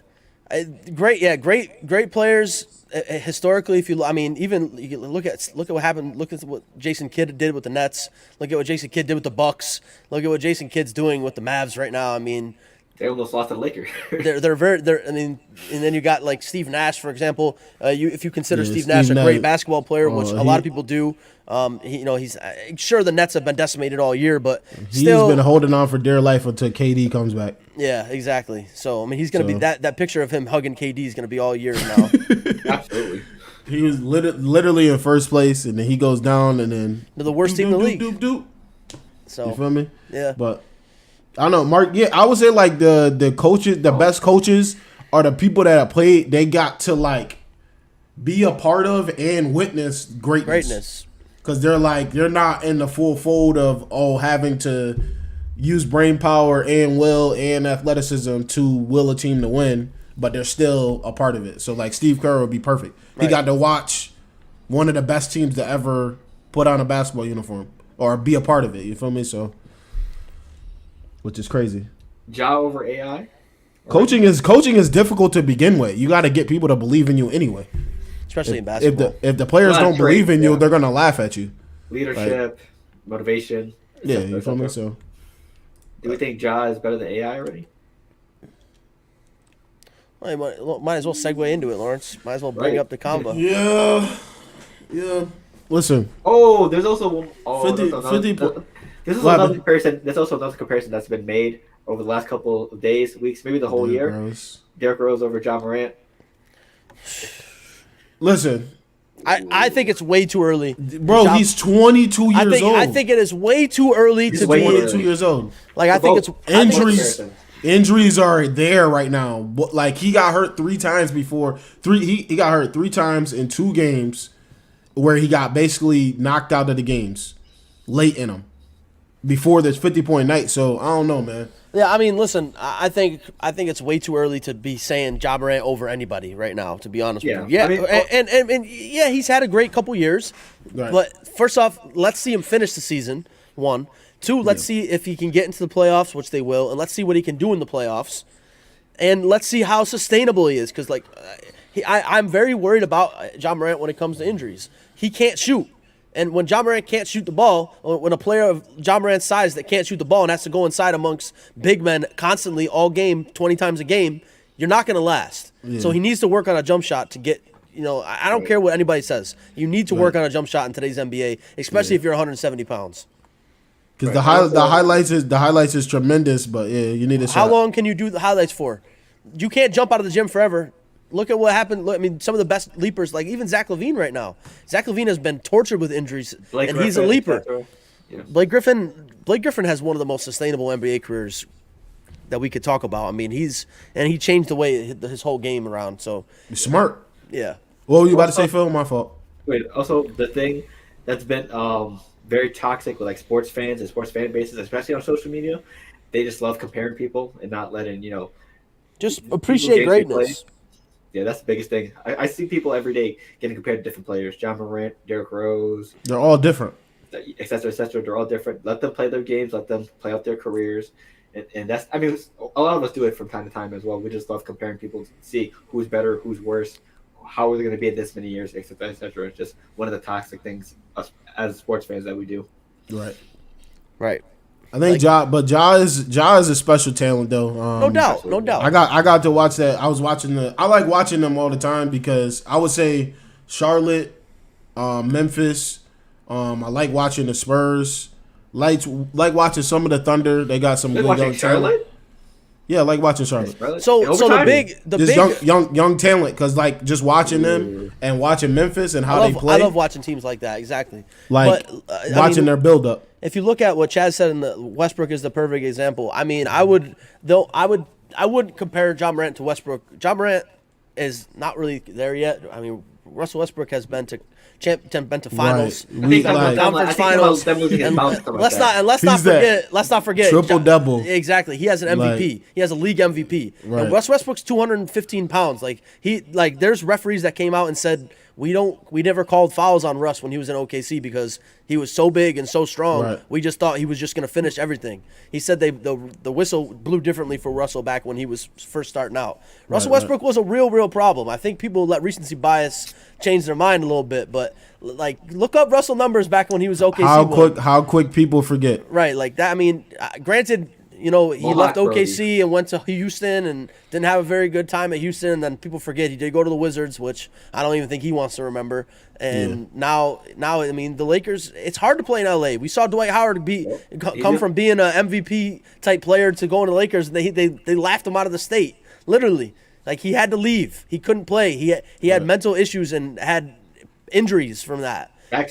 Speaker 2: Great players. Historically, even you can look at what happened. Look at what Jason Kidd did with the Nets. Look at what Jason Kidd did with the Bucks. Look at what Jason Kidd's doing with the Mavs right now. I mean,
Speaker 3: They almost lost to the Lakers.
Speaker 2: and then you got like Steve Nash, for example. If you consider Steve Nash a
Speaker 1: Nash.
Speaker 2: great basketball player, which a lot of people do, he's sure the Nets have been decimated all year, but still
Speaker 1: He's been holding on for dear life until KD comes back.
Speaker 2: Yeah, exactly. So I mean, he's gonna be that picture of him hugging KD is gonna be all year now.
Speaker 3: Absolutely.
Speaker 1: He was literally in first place, and then he goes down, and then
Speaker 2: They're the worst team in the league. So
Speaker 1: you feel me?
Speaker 2: Yeah.
Speaker 1: But I don't know, Mark. Yeah, I would say like the coaches, the best coaches are the people that have played. They got to like be a part of and witness greatness. Because they're not in the full fold of having to use brain power and will and athleticism to will a team to win, but they're still a part of it. So like Steve Kerr would be perfect. He got to watch one of the best teams to ever put on a basketball uniform or be a part of it. You feel me? So, which is crazy.
Speaker 3: Ja over AI.
Speaker 1: Coaching is difficult to begin with. You got to get people to believe in you anyway.
Speaker 2: Especially in basketball.
Speaker 1: If the players don't believe in you, they're gonna laugh at you.
Speaker 3: Leadership, motivation.
Speaker 1: Yeah, you feel me? So,
Speaker 3: do we think Ja is better than AI already?
Speaker 2: Well, might as well segue into it, Lawrence. Might as well bring up the combo.
Speaker 1: Yeah. Listen.
Speaker 3: Oh, there's also
Speaker 1: 50
Speaker 3: this is another comparison. There's also another comparison that's been made over the last couple of days, weeks, maybe the whole year. Derrick Rose over Ja Morant.
Speaker 1: Listen,
Speaker 2: I think it's way too early.
Speaker 1: Bro, he's 22 years old.
Speaker 2: I think it is way too early to be
Speaker 1: 22 years old.
Speaker 2: Like I think it's
Speaker 1: Injuries are there right now. Like he got hurt 3 times before. He got hurt 3 times in 2 games where he got basically knocked out of the games late in them before this 50-point night. So I don't know, man.
Speaker 2: Yeah, I mean, listen, I think it's way too early to be saying Ja Morant over anybody right now, to be honest with you. Yeah, I mean, and yeah, he's had a great couple years. Right. But first off, let's see him finish the season, 1. 2, let's see if he can get into the playoffs, which they will, and let's see what he can do in the playoffs. And let's see how sustainable he is, because like, I'm very worried about Ja Morant when it comes to injuries. He can't shoot. And when Ja Morant can't shoot the ball, or when a player of Ja Morant's size that can't shoot the ball and has to go inside amongst big men constantly all game, 20 times a game, you're not going to last. Yeah. So he needs to work on a jump shot to get, I don't care what anybody says. You need to work on a jump shot in today's NBA, especially if you're 170 pounds.
Speaker 1: Because the highlights is tremendous, but yeah, you need a shot.
Speaker 2: How long can you do the highlights for? You can't jump out of the gym forever. Look at what happened. I mean, some of the best leapers, like even Zach LaVine right now. Zach LaVine has been tortured with injuries, he's a leaper. Yeah. Blake Griffin has one of the most sustainable NBA careers that we could talk about. I mean, he changed the way his whole game around. So
Speaker 1: he's smart.
Speaker 2: Yeah.
Speaker 1: What were you about to say, Phil? My fault.
Speaker 3: Wait. Also, the thing that's been very toxic with like sports fans and sports fan bases, especially on social media, they just love comparing people and not letting
Speaker 2: just appreciate greatness.
Speaker 3: Yeah, that's the biggest thing. I see people every day getting compared to different players. Ja Morant, Derrick Rose.
Speaker 1: They're all different.
Speaker 3: Et cetera, et cetera. They're all different. Let them play their games. Let them play out their careers. And that's, I mean, a lot of us do it from time to time as well. We just love comparing people to see who's better, who's worse, how are they going to be in this many years, et cetera, et cetera. It's just one of the toxic things us, as sports fans that we do.
Speaker 2: Right.
Speaker 1: I think Ja is a special talent though.
Speaker 2: No doubt.
Speaker 1: I got to watch that. I like watching them all the time because I would say Charlotte, Memphis. I like watching the Spurs. Like watching some of the Thunder. They got some good young talent. Yeah, I like watching Charlotte.
Speaker 2: So the
Speaker 1: young talent, because like just watching them and watching Memphis and how they play.
Speaker 2: I love watching teams like that. Exactly.
Speaker 1: Like watching their build up.
Speaker 2: If you look at what Chad said in the Westbrook is the perfect example. I mean, I wouldn't compare Ja Morant to Westbrook. Ja Morant is not really there yet. I mean, Russell Westbrook has been to finals,
Speaker 1: Right. We like
Speaker 2: conference finals. Let's not forget
Speaker 1: triple double.
Speaker 2: Exactly. He has an MVP. He has a league MVP.
Speaker 1: Right.
Speaker 2: And Westbrook's 215 pounds. There's referees that came out and said we never called fouls on Russ when he was in OKC because he was so big and so strong.
Speaker 1: Right.
Speaker 2: We just thought he was just going to finish everything. He said the whistle blew differently for Russell back when he was first starting out. Russell Westbrook was a real problem. I think people let recency bias change their mind a little bit, but look up Russell numbers back when he was OKC.
Speaker 1: How quick people forget.
Speaker 2: Right, like that. I mean, granted, he left OKC and went to Houston and didn't have a very good time at Houston. And then people forget he did go to the Wizards, which I don't even think he wants to remember. And now, I mean, the Lakers. It's hard to play in LA. We saw Dwight Howard come from being an MVP type player to going to the Lakers, and they laughed him out of the state, literally. Like he had to leave. He couldn't play. He had mental issues and had injuries from that. I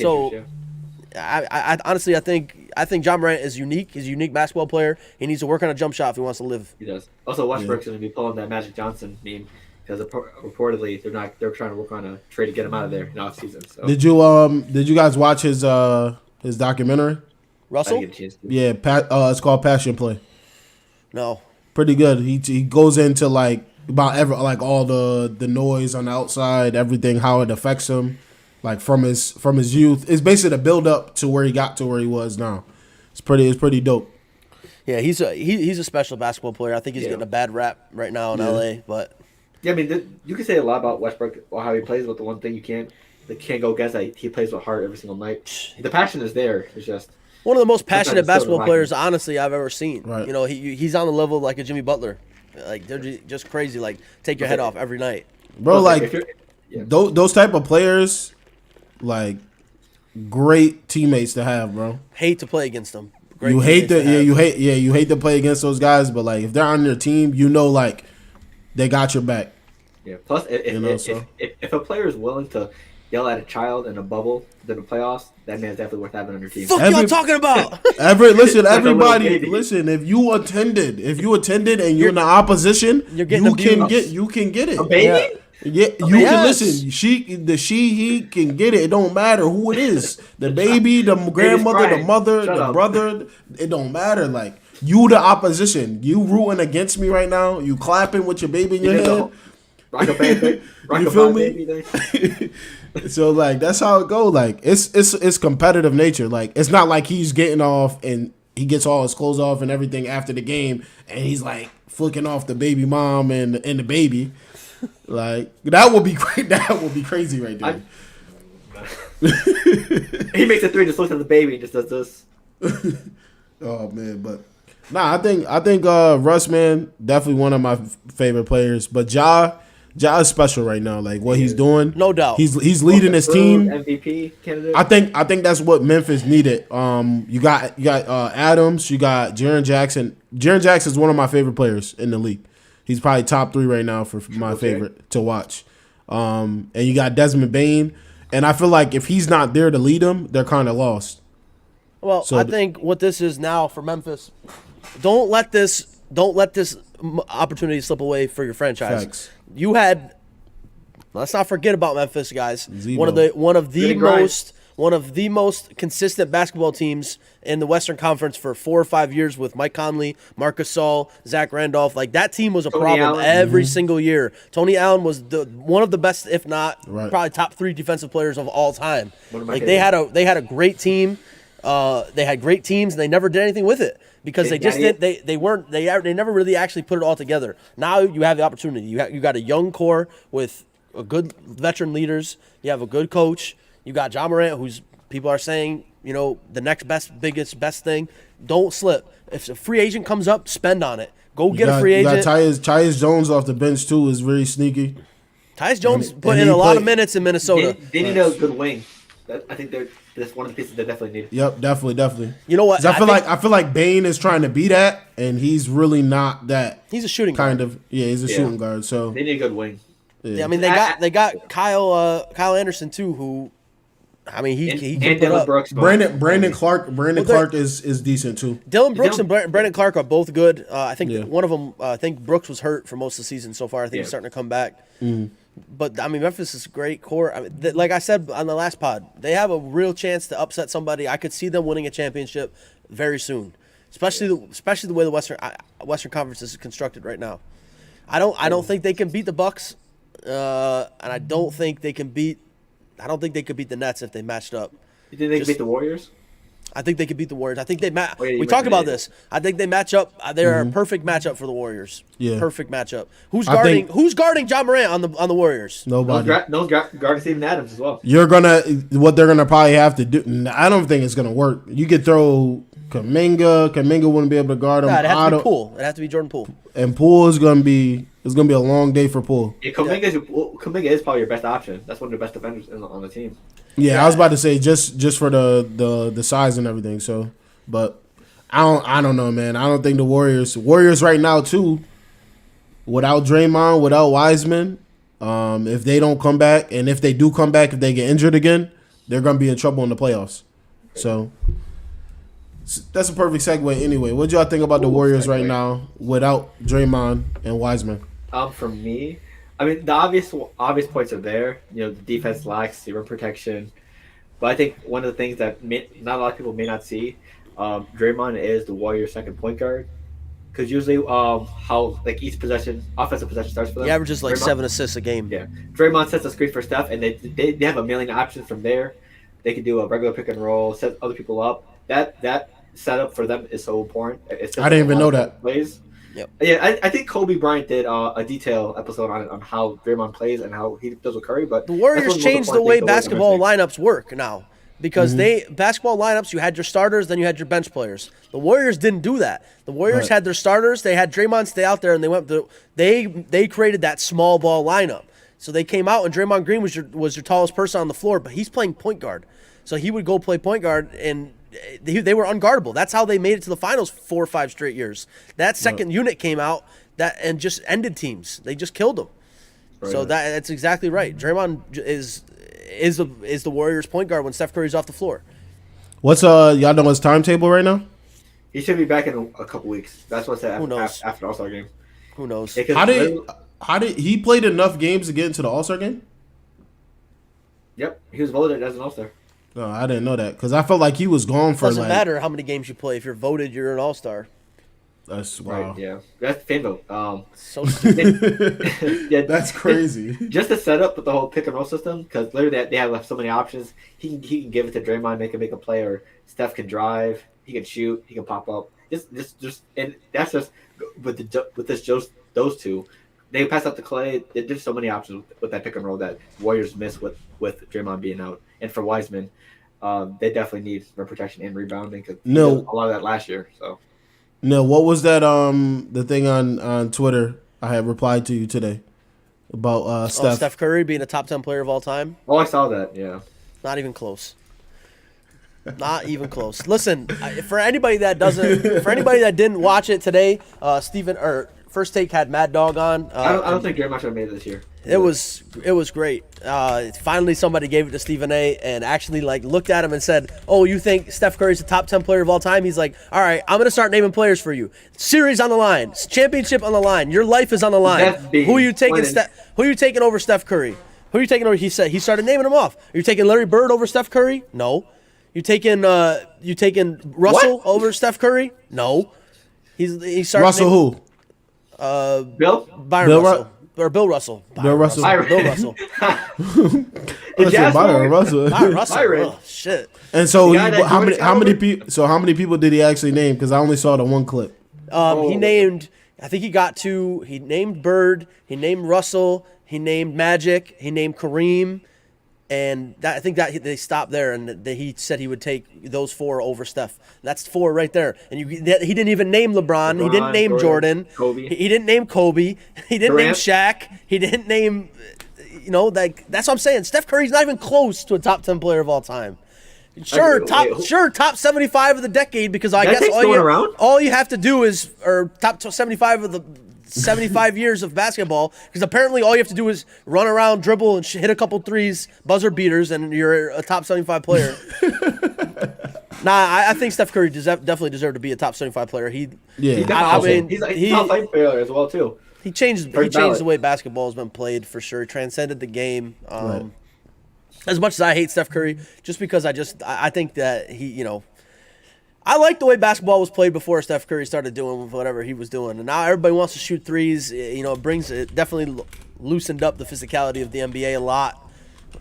Speaker 2: honestly, I think John Morant is unique. He's a unique basketball player. He needs to work on a jump shot if he wants to live.
Speaker 3: He does. Also, Westbrook's going to be pulling that Magic Johnson meme because reportedly they're trying to work on a trade to get him out of there in off season. So.
Speaker 1: Did you guys watch his documentary?
Speaker 2: Russell?
Speaker 1: Yeah, it's called Passion Play.
Speaker 2: No.
Speaker 1: Pretty good. He goes into about all the noise on the outside, everything, how it affects him. Like from his youth, it's basically the build up to where he got to where he was now. It's pretty dope.
Speaker 2: Yeah, he's a special basketball player. I think he's getting a bad rap right now in LA. But
Speaker 3: yeah, I mean, you can say a lot about Westbrook or how he plays, but the one thing you can't go against that he plays with heart every single night. The passion is there. It's just
Speaker 2: one of the most passionate basketball players, honestly, I've ever seen.
Speaker 1: Right.
Speaker 2: He's on the level of like a Jimmy Butler. Like they're just crazy. Like take your head off every night,
Speaker 1: bro. Those type of players. Like great teammates to have, bro.
Speaker 2: Hate to play against them.
Speaker 1: You hate to play against those guys, but like if they're on your team, like they got your back.
Speaker 3: Yeah. Plus, if a player is willing to yell at a child in a bubble in the playoffs, that man's definitely worth having on your team.
Speaker 2: Fuck y'all talking about?
Speaker 1: Everybody, listen. If you attended, and you're in the opposition, you can get it.
Speaker 3: A baby.
Speaker 1: Yeah, can listen. He can get it. It don't matter who it is. The baby, the grandmother, the mother, the brother. It don't matter. Like you, the opposition. You rooting against me right now. You clapping with your baby in your head.
Speaker 3: Rock a baby.
Speaker 1: You feel me? So like that's how it go. Like it's competitive nature. Like it's not like he's getting off and he gets all his clothes off and everything after the game, and he's like flicking off the baby mom and the baby. Like that would be great. That would be crazy right there.
Speaker 3: He makes a three, just looks at the baby and just does this.
Speaker 1: Oh man, but I think Russ, man, definitely one of my favorite players. But Ja is special right now. Like what he's doing,
Speaker 2: no doubt.
Speaker 1: He's leading his team.
Speaker 3: MVP candidate.
Speaker 1: I think that's what Memphis needed. You got Adams. You got Jaren Jackson. Jaren Jackson is one of my favorite players in the league. He's probably top 3 right now for my favorite to watch. And you got Desmond Bane. And I feel like if he's not there to lead them, they're kind of lost.
Speaker 2: Well, I think what this is now for Memphis, don't let this opportunity slip away for your franchise.
Speaker 1: Facts.
Speaker 2: Let's not forget about Memphis, guys.
Speaker 1: Zebo.
Speaker 2: One of the most consistent basketball teams in the Western Conference for 4 or 5 years with Mike Conley, Marcus Gasol, Zach Randolph. Like that team was a problem every single year. Tony Allen was one of the best, if not probably top 3 defensive players of all time. Like they had a great team. They had great teams and they never did anything with it because they never really actually put it all together. Now you have the opportunity. You got a young core with a good veteran leaders. You have a good coach. You got John Morant, who's people are saying, the next best thing. Don't slip. If a free agent comes up, spend on it. Go get a free agent.
Speaker 1: You got Tyus Jones off the bench too is very sneaky.
Speaker 2: Tyus Jones put in a lot of minutes in Minnesota.
Speaker 3: They need a good wing. I think that's one of the pieces they definitely need.
Speaker 1: Yep, definitely.
Speaker 2: You know what?
Speaker 1: I feel like Bane is trying to be that, and he's really not that.
Speaker 2: He's a shooting
Speaker 1: kind
Speaker 2: guard.
Speaker 1: of. Yeah, he's a shooting guard. So
Speaker 3: they need a good wing.
Speaker 2: Yeah, I mean they got Kyle Anderson too, who. I mean, he can put up.
Speaker 3: Brooks,
Speaker 1: Brandon Clark is decent too.
Speaker 2: Dylan Brooks and Brandon Clark are both good. I think one of them. I think Brooks was hurt for most of the season so far. I think he's starting to come back. But I mean, Memphis is a great core. I mean, like I said on the last pod, they have a real chance to upset somebody. I could see them winning a championship very soon, especially the way the Western Conference is constructed right now. I don't think they can beat the Bucks, and I don't think they could beat the Nets if they matched up.
Speaker 3: You think they can beat the Warriors?
Speaker 2: I think they could beat the Warriors. I think they match.
Speaker 3: Oh, yeah,
Speaker 2: we talked about this. I think they match up. They're a perfect matchup for the Warriors.
Speaker 1: Yeah.
Speaker 2: Perfect matchup. Who's guarding John Morant on the Warriors?
Speaker 1: Nobody.
Speaker 3: No guarding Steven Adams as well.
Speaker 1: What they're gonna probably have to do. I don't think it's gonna work. You could throw Kuminga. Kuminga wouldn't be able to guard him.
Speaker 2: It has to be Poole. It has to be Jordan Poole.
Speaker 1: And Poole is gonna be. It's gonna be a long day for Poole.
Speaker 3: Yeah, Kuminga is probably your best option. That's one of the best defenders on the team.
Speaker 1: Yeah, I was about to say just for the size and everything. So, but I don't know, man. I don't think the Warriors right now too. Without Draymond, without Wiseman, if they don't come back, and if they do come back, if they get injured again, they're gonna be in trouble in the playoffs. So that's a perfect segue. Anyway, what do y'all think about the Warriors right now without Draymond and Wiseman?
Speaker 3: For me, I mean the obvious points are there. You know, the defense lacks rim protection, but I think one of the things that not a lot of people may not see, Draymond is the Warriors' second point guard. Because usually, how like each offensive possession starts for them.
Speaker 2: He averages like 7 assists a game.
Speaker 3: Yeah, Draymond sets a screen for Steph, and they have a million options from there. They can do a regular pick and roll, set other people up. That setup for them is so important.
Speaker 1: I didn't even know that.
Speaker 3: Plays.
Speaker 2: Yep.
Speaker 3: Yeah, I think Kobe Bryant did a detailed episode on how Draymond plays and how he does with Curry. But
Speaker 2: the Warriors changed the way basketball lineups work now. Because basketball lineups, you had your starters, then you had your bench players. The Warriors didn't do that. The Warriors had their starters. They had Draymond stay out there, and they created that small ball lineup. So they came out, and Draymond Green was your tallest person on the floor, but he's playing point guard. So he would go play point guard, and they were unguardable. That's how they made it to the finals 4 or 5 straight years. That second unit came out and just ended teams. They just killed them. Right. So that's exactly right. Draymond is the Warriors' point guard when Steph Curry's off the floor.
Speaker 1: What's y'all know his timetable right now?
Speaker 3: He should be back in a couple weeks. That's what's after the All-Star game.
Speaker 2: Who knows?
Speaker 1: How did he played enough games to get into the All-Star game?
Speaker 3: Yep, he was voted as an All-Star.
Speaker 1: No, I didn't know that because I felt like he was gone for.
Speaker 2: Doesn't matter how many games you play. If you're voted, you're an All-Star.
Speaker 1: That's wow.
Speaker 3: Right, yeah, that's fan vote.
Speaker 2: So stupid.
Speaker 1: Yeah, that's crazy.
Speaker 3: Just to set up with the whole pick and roll system, because literally they have so many options. He can give it to Draymond, make a play, or Steph can drive, he can shoot, he can pop up. Just and that's just those two. They pass out to Clay. There's so many options with that pick and roll that Warriors miss with Draymond being out, and for Wiseman, they definitely need rim protection and rebounding because a lot of that last year. So.
Speaker 1: No, what was that? The thing on Twitter I had replied to you today about Steph.
Speaker 2: Steph Curry being a top 10 player of all time.
Speaker 3: Oh, I saw that. Yeah,
Speaker 2: not even close. Not even close. Listen, for anybody that didn't watch it today, First Take had Mad Dog on.
Speaker 3: I don't think Draymond should have made it this year.
Speaker 2: It was great. Finally, somebody gave it to Stephen A. and actually looked at him and said, "Oh, you think Steph Curry's a top 10 player of all time?" He's like, "All right, I'm gonna start naming players for you. Series on the line, championship on the line, your life is on the line. Who are you taking? Who are you taking over Steph Curry? Who are you taking over?" He started naming them off. Are you taking Larry Bird over Steph Curry? No. You taking Russell over Steph Curry? No. He started
Speaker 1: Russell who?
Speaker 3: Bill?
Speaker 2: Byron Russell. Or Bill Russell.
Speaker 1: Bill Russell.
Speaker 2: Bill Russell.
Speaker 1: Byron Russell.
Speaker 2: Byron Russell. Oh, shit.
Speaker 1: And so how many people did he actually name? Because I only saw the one clip.
Speaker 2: He named. I think he got 2. He named Bird. He named Russell. He named Magic. He named Kareem. And I think that they stopped there, and he said he would take those 4 over Steph. That's 4 right there. And he didn't even name LeBron. He didn't name Jordan.
Speaker 3: Kobe.
Speaker 2: He didn't name Kobe. He didn't name Shaq. He didn't name, that's what I'm saying. Steph Curry's not even close to a top 10 player of all time. Sure, top 75 of the decade because I guess all you have to do is top 75 of the 75 years of basketball because apparently all you have to do is run around, dribble, and hit a couple threes, buzzer beaters, and you're a top 75 player. I think Steph Curry definitely deserved to be a top 75 player.
Speaker 3: He's a top 5 player as well too.
Speaker 2: He changed
Speaker 3: First
Speaker 2: the
Speaker 3: ballot.
Speaker 2: way basketball has been played for sure. Transcended the game.
Speaker 1: Right.
Speaker 2: As much as I hate Steph Curry, just because I think that he, I like the way basketball was played before Steph Curry started doing whatever he was doing, and now everybody wants to shoot threes. It definitely loosened up the physicality of the NBA a lot.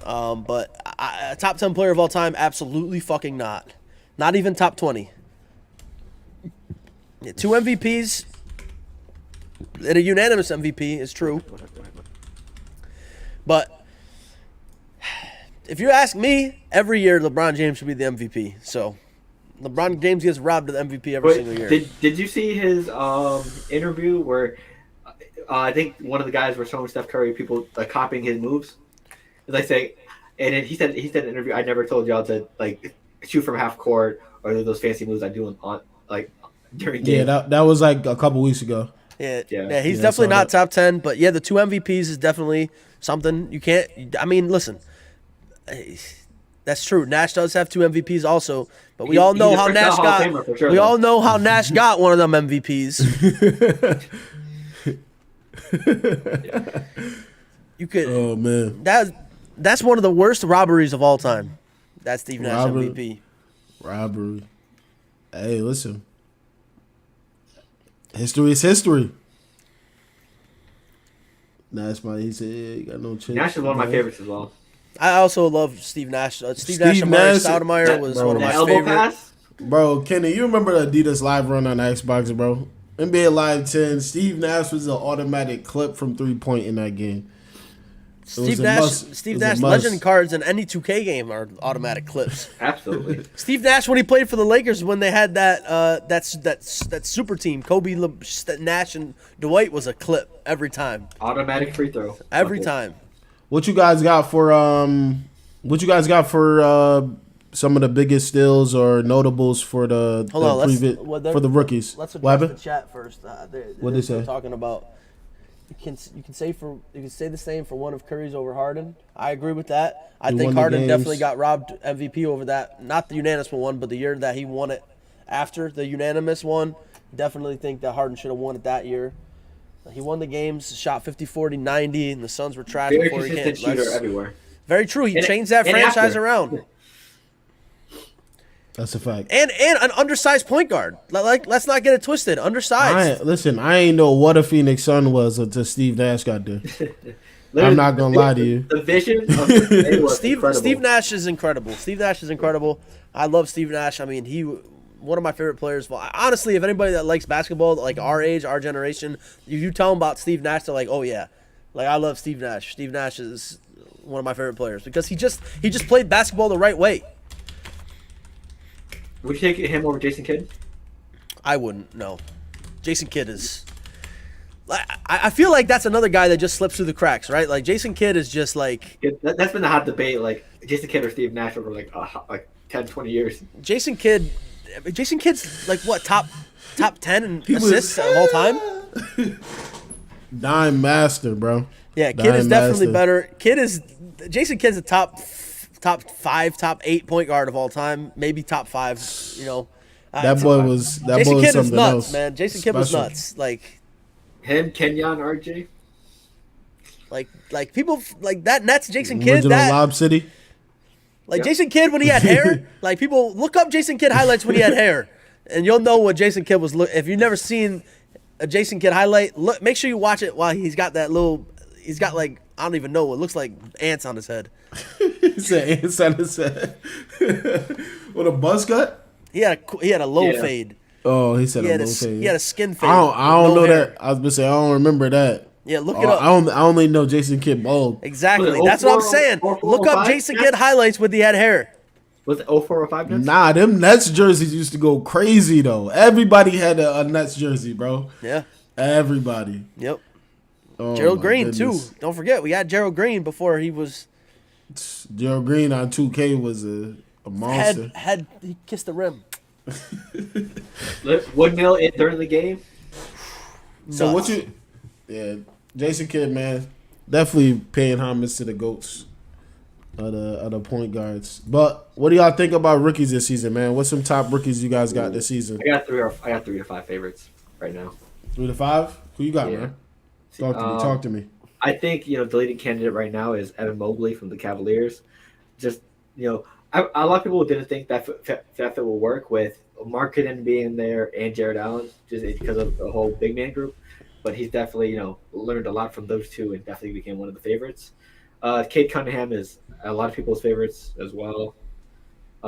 Speaker 2: But a top 10 player of all time, absolutely fucking not. Not even top 20. Yeah, 2 MVPs. And a unanimous MVP is true. But if you ask me, every year LeBron James should be the MVP. So LeBron James gets robbed of the MVP every single year.
Speaker 3: Did you see his interview where I think one of the guys were showing Steph Curry people like copying his moves? And they say, and then he said in the interview, I never told y'all to like shoot from half court or those fancy moves I do on like during games.
Speaker 1: Yeah, that was like a couple weeks ago.
Speaker 2: Yeah,
Speaker 3: Yeah.
Speaker 2: he's
Speaker 1: Yeah,
Speaker 2: definitely
Speaker 1: I saw
Speaker 2: not top 10. But yeah, the 2 MVPs is definitely something you can't. I mean, listen, that's true. Nash does have 2 MVPs also, but we all know
Speaker 3: he's a
Speaker 2: how
Speaker 3: first-ballot
Speaker 2: Nash
Speaker 3: Hall of
Speaker 2: got.
Speaker 3: Famer for sure,
Speaker 2: We
Speaker 3: though.
Speaker 2: all know how Nash got one of them MVPs. You could.
Speaker 1: Oh man,
Speaker 2: That's one of the worst robberies of all time. That's Steve Nash
Speaker 1: Robbery.
Speaker 2: MVP.
Speaker 1: robbery. Hey, listen. History is history. That's why he said, yeah, you got no chance.
Speaker 3: Nash is one of my favorites as well.
Speaker 2: I also love Steve Nash. Steve Nash and Marcus
Speaker 1: Nash-
Speaker 2: Stoudemire was
Speaker 1: bro,
Speaker 2: one of
Speaker 3: The
Speaker 2: my
Speaker 3: elbow
Speaker 2: favorite.
Speaker 3: pass.
Speaker 1: Bro, Kenny, you remember the Adidas Live run on Xbox, bro? NBA Live 10, Steve Nash was an automatic clip from 3-point in that game.
Speaker 2: Steve
Speaker 1: a
Speaker 2: Nash,
Speaker 1: must.
Speaker 2: Steve
Speaker 1: It was a
Speaker 2: Nash
Speaker 1: must.
Speaker 2: legend cards in any 2K game are automatic clips.
Speaker 3: Absolutely.
Speaker 2: Steve Nash when he played for the Lakers when they had that super team, Nash and Dwight was a clip every time.
Speaker 3: Automatic free throw.
Speaker 2: Every
Speaker 3: Okay.
Speaker 2: time.
Speaker 1: What you guys got for some of the biggest steals or notables for the
Speaker 2: Hold on,
Speaker 1: for the rookies?
Speaker 2: Let's
Speaker 1: What
Speaker 2: address the
Speaker 1: happened?
Speaker 2: chat first.
Speaker 1: What'd they say?
Speaker 2: Talking about you can say the same for one of Curry's over Harden. I agree with that. I
Speaker 1: He
Speaker 2: think
Speaker 1: won the
Speaker 2: Harden
Speaker 1: games.
Speaker 2: definitely got robbed MVP over that. Not the unanimous one, but the year that he won it after the unanimous one. Definitely think that Harden should have won it that year. He won the games, shot 50, 40, 90, and the Suns were trash
Speaker 3: Very
Speaker 2: before he
Speaker 3: consistent
Speaker 2: came.
Speaker 3: shooter everywhere.
Speaker 2: Very true. He
Speaker 3: And-
Speaker 2: changed that
Speaker 3: and
Speaker 2: franchise
Speaker 3: after.
Speaker 2: around.
Speaker 1: That's a fact.
Speaker 2: And an undersized point guard. Like let's not get it twisted. Undersized.
Speaker 1: I ain't know what a Phoenix Sun was until Steve Nash got there. I'm not gonna lie to you.
Speaker 3: The vision of the play was incredible.
Speaker 2: Steve Nash is incredible. Steve Nash is incredible. I love Steve Nash. I mean, he one of my favorite players. Well, honestly, if anybody that likes basketball, like our age, our generation, you tell them about Steve Nash, they're like, oh yeah, like I love Steve Nash. Steve Nash is one of my favorite players because he just played basketball the right way.
Speaker 3: Would you take him over Jason Kidd?
Speaker 2: I wouldn't. No, Jason Kidd is. I feel like that's another guy that just slips through the cracks, right? Like Jason Kidd is just like
Speaker 3: Yeah, that's been the hot debate, like Jason Kidd or Steve Nash over like 10, 20 years.
Speaker 2: Jason Kidd. Jason Kidd's like what top 10 in
Speaker 1: was-
Speaker 2: assists of all time.
Speaker 1: Dime master, bro.
Speaker 2: Yeah, Kidd
Speaker 1: Dime
Speaker 2: is definitely
Speaker 1: master.
Speaker 2: better. Jason Kidd's a top 5, top 8 point guard of all time, maybe top 5.
Speaker 1: That boy was
Speaker 2: Jason
Speaker 1: something
Speaker 2: Kidd was nuts,
Speaker 1: else.
Speaker 2: man. Jason Kidd was
Speaker 1: Special.
Speaker 2: nuts. Like
Speaker 3: Kenyon, RJ.
Speaker 2: people like that Nets Jason Kidd.
Speaker 1: Original
Speaker 2: That
Speaker 1: Lob City.
Speaker 2: like
Speaker 3: Yeah.
Speaker 2: Jason Kidd when he had hair. Like people look up Jason Kidd highlights when he had hair, and you'll know what Jason Kidd was. If you've never seen a Jason Kidd highlight, make sure you watch it while he's got that little. He's got like I don't even know. It looks like ants on his head.
Speaker 1: He said inside his head. With a buzz cut?
Speaker 2: He had a low
Speaker 3: Yeah.
Speaker 2: fade.
Speaker 1: Oh, he said
Speaker 2: He had
Speaker 1: a
Speaker 2: a
Speaker 1: low fade.
Speaker 2: he had a skin fade.
Speaker 1: I don't
Speaker 2: with
Speaker 1: know
Speaker 2: no hair.
Speaker 1: that. I was gonna say I don't remember that.
Speaker 2: Yeah, look
Speaker 1: Oh,
Speaker 2: it up.
Speaker 1: I only know Jason Kidd bald.
Speaker 2: Exactly.
Speaker 3: Was it
Speaker 2: That's what I'm
Speaker 3: 04,
Speaker 2: saying.
Speaker 3: 04,
Speaker 2: Look up
Speaker 3: 05?
Speaker 2: Jason Kidd highlights with he had hair.
Speaker 3: Was it 0405 Nets?
Speaker 1: Nah, them Nets jerseys used to go crazy though. Everybody had a Nets jersey, bro.
Speaker 2: Yeah.
Speaker 1: Everybody.
Speaker 2: Yep.
Speaker 1: Oh,
Speaker 2: Gerald
Speaker 1: my
Speaker 2: Green
Speaker 1: goodness.
Speaker 2: too. Don't forget we had Gerald Green before he was
Speaker 1: Gerald Green on 2K was a monster.
Speaker 2: had he kissed the rim.
Speaker 3: Woodmill during the game.
Speaker 1: So
Speaker 2: Nuts.
Speaker 1: what you? Yeah, Jason Kidd, man, definitely paying homage to the goats, of the point guards. But what do y'all think about rookies this season, man? What's some top rookies you guys got this season?
Speaker 3: I got 3 to 5 favorites right now.
Speaker 1: 3 to 5. Who you got,
Speaker 3: Yeah.
Speaker 1: man? Talk to me.
Speaker 3: I think the leading candidate right now is Evan Mobley from the Cavaliers. Just a lot of people didn't think that fit will work with Markkanen being there and Jared Allen just because of the whole big man group. But he's definitely learned a lot from those two and definitely became one of the favorites. Cade Cunningham is a lot of people's favorites as well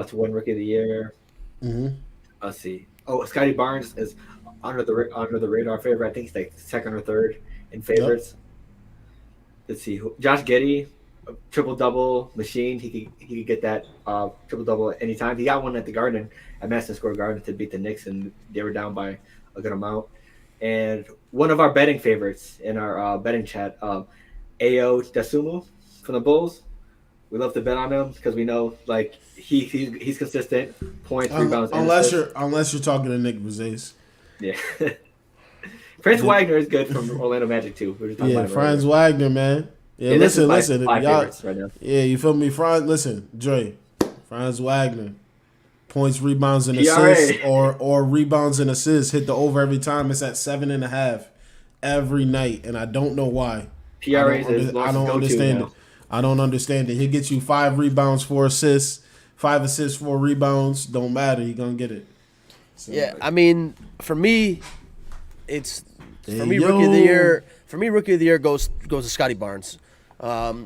Speaker 3: to win Rookie of the Year.
Speaker 1: Mm-hmm.
Speaker 3: Let's see. Oh, Scotty Barnes is under the radar favorite. I think he's like second or third in favorites. Yep. Let's see. Josh Giddey, triple double machine. He could get that triple double anytime. He got one at the Garden, at Madison Square Garden, to beat the Knicks, and they were down by a good amount. And one of our betting favorites in our betting chat, Ayo Dosunmu from the Bulls. We love to bet on him because we know like he's consistent, points, rebounds.
Speaker 1: Unless you're talking to Nick Brzez.
Speaker 3: Yeah. Franz Wagner is good from Orlando Magic too.
Speaker 1: Franz Wagner, man. Yeah, listen, y'all.
Speaker 3: Right now.
Speaker 1: Yeah, you feel me? Listen, Dre. Franz Wagner. Points, rebounds, and assists, or rebounds and assists hit the over every time. It's at 7.5 every night, and I don't know why.
Speaker 3: PRA is
Speaker 1: I don't understand it. I don't understand it. He'll get you 5 rebounds, 4 assists, 5 assists, 4 rebounds. Don't matter. He's gonna get it. So,
Speaker 2: yeah, I mean, for me, rookie of the year. For me, rookie of the year goes to Scotty Barnes.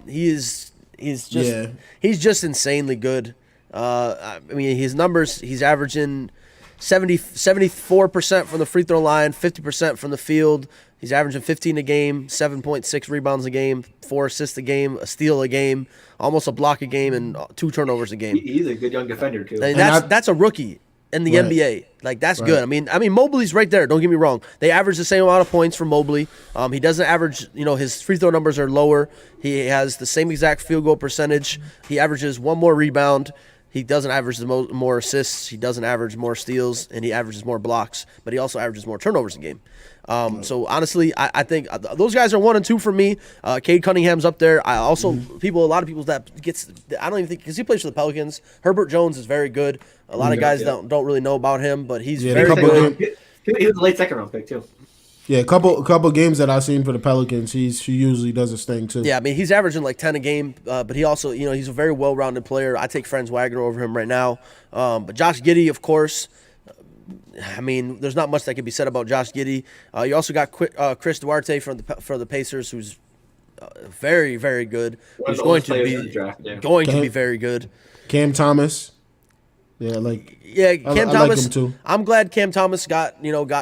Speaker 2: He's just insanely good. I mean, his numbers, he's averaging 74% from the free throw line, 50% from the field. He's averaging 15 a game, 7.6 rebounds a game, 4 assists a game, a steal a game, almost a block a game, and 2 turnovers a game.
Speaker 3: He's a good young defender too.
Speaker 2: And that's a rookie in the NBA. Like, that's good. I mean, Mobley's right there. Don't get me wrong. They average the same amount of points for Mobley. He doesn't average, his free throw numbers are lower. He has the same exact field goal percentage. He averages 1 more rebound. He doesn't average more assists. He doesn't average more steals, and he averages more blocks. But he also averages more turnovers a game. So honestly, I think those guys are 1 and 2 for me. Cade Cunningham's up there. I also a lot of people that gets. I don't even think because he plays for the Pelicans. Herbert Jones is very good. A lot of guys don't really know about him, but he's very good.
Speaker 3: He was a late second round pick too.
Speaker 1: Yeah, a couple games that I've seen for the Pelicans, he usually does his thing too.
Speaker 2: Yeah, I mean he's averaging like 10 a game, but he also he's a very well-rounded player. I take Franz Wagner over him right now. But Josh Giddey, of course. I mean, there's not much that can be said about Josh Giddey. You also got Chris Duarte for the Pacers, who's very, very good. Who's going to be very good.
Speaker 1: Cam Thomas.
Speaker 2: Cam Thomas.
Speaker 1: Like him too.
Speaker 2: I'm glad Cam Thomas got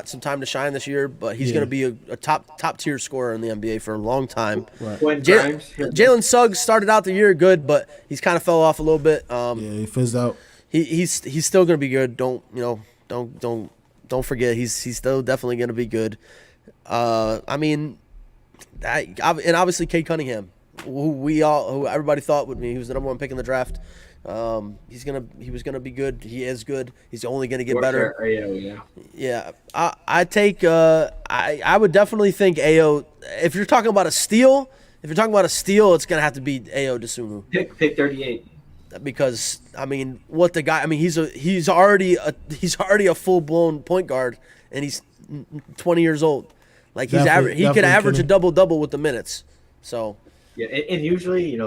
Speaker 2: some time to shine this year, but he's going to be a top tier scorer in the NBA for a long time.
Speaker 1: Right.
Speaker 2: Jalen Suggs started out the year good, but he's kind of fell off a little bit.
Speaker 1: He fizzed out.
Speaker 2: He's still going to be good. Don't forget he's still definitely going to be good. And obviously Cade Cunningham, who everybody thought he was the number 1 pick in the draft. He was gonna be good. He is good. He's only gonna get better. Yeah. I would definitely think Ayo. If you're talking about a steal, it's gonna have to be Ayo Dosunmu.
Speaker 3: Pick 38.
Speaker 2: Because what the guy? He's already a full blown point guard, and he's 20 years old. Like he could average a double with the minutes. So
Speaker 3: yeah, and usually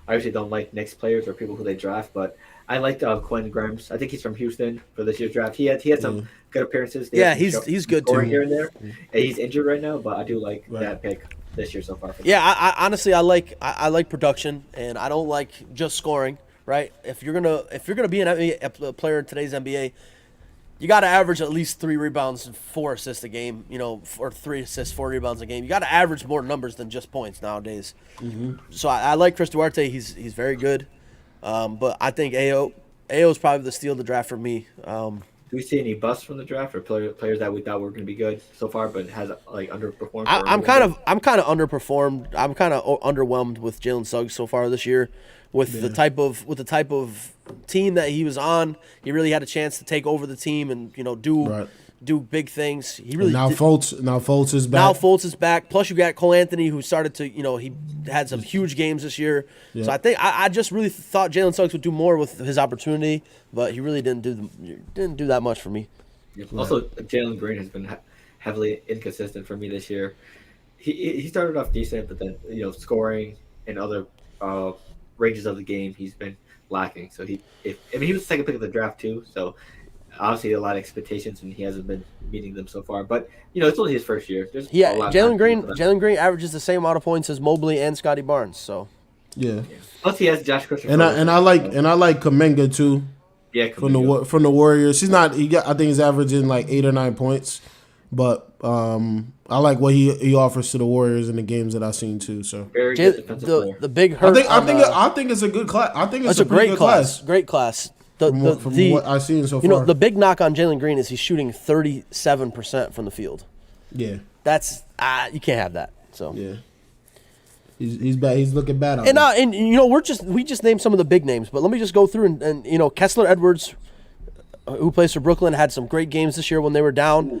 Speaker 3: I usually don't like Knicks players or people who they draft, but I liked Quentin Grimes. I think he's from Houston for this year's draft. He had some good appearances.
Speaker 2: He's good too.
Speaker 3: Here and there. And he's injured right now, but I do like that pick this year so far.
Speaker 2: I honestly like production, and I don't like just scoring. Right? If you're gonna be a player in today's NBA, you got to average at least 3 rebounds and 4 assists a game. Or 3 assists, 4 rebounds a game. You got to average more numbers than just points nowadays. Mm-hmm. So I like Chris Duarte. He's very good. But I think Ayo is probably the steal of the draft for me.
Speaker 3: Do we see any busts from the draft or players that we thought were going to be good so far, but has underperformed?
Speaker 2: I'm kind of underperformed. I'm kind of underwhelmed with Jalen Suggs so far this year. With the type of team that he was on, he really had a chance to take over the team and do big things. He really
Speaker 1: Fultz is back.
Speaker 2: Now Fultz is back. Plus you got Cole Anthony, who started to he had some huge games this year. Yeah. So I think I just really thought Jalen Suggs would do more with his opportunity, but he really didn't do that much for me.
Speaker 3: Also, Jalen Green has been heavily inconsistent for me this year. he started off decent, but then scoring and other ranges of the game he's been lacking. So he was the second pick of the draft too. So obviously a lot of expectations, and he hasn't been meeting them so far. But it's only his first year.
Speaker 2: Yeah, Jalen Green averages the same amount of points as Mobley and Scotty Barnes. So
Speaker 1: yeah.
Speaker 3: Plus he has Josh Christopher.
Speaker 1: And I like Kuminga too.
Speaker 3: Yeah,
Speaker 1: from the Warriors. I think he's averaging like 8 or 9 points, but I like what he offers to the Warriors in the games that I've seen too. So
Speaker 3: very good defensive player.
Speaker 2: The big hurt.
Speaker 1: I think it's a good class. I think it's a
Speaker 2: great class. Great class.
Speaker 1: From what I've seen so far.
Speaker 2: The big knock on Jalen Green is he's shooting 37% from the field.
Speaker 1: Yeah,
Speaker 2: that's you can't have that. So
Speaker 1: yeah, he's bad. He's looking bad out
Speaker 2: and we just named some of the big names, but let me just go through and Kessler Edwards, who plays for Brooklyn, had some great games this year when they were down.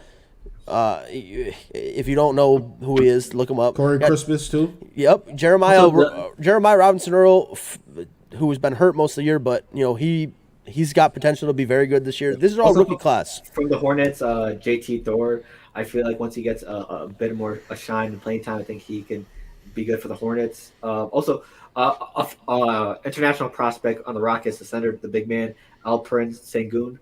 Speaker 2: If you don't know who he is, look him up.
Speaker 1: Corey Crispus too.
Speaker 2: Yep, Jeremiah Robinson Earl, who has been hurt most of the year, but he's got potential to be very good this year. This is all rookie class.
Speaker 3: From the Hornets, JT Thor, I feel like once he gets a bit more a shine and playing time, I think he can be good for the Hornets. Also, international prospect on the Rockets, the center, the big man, Alperen Sengun.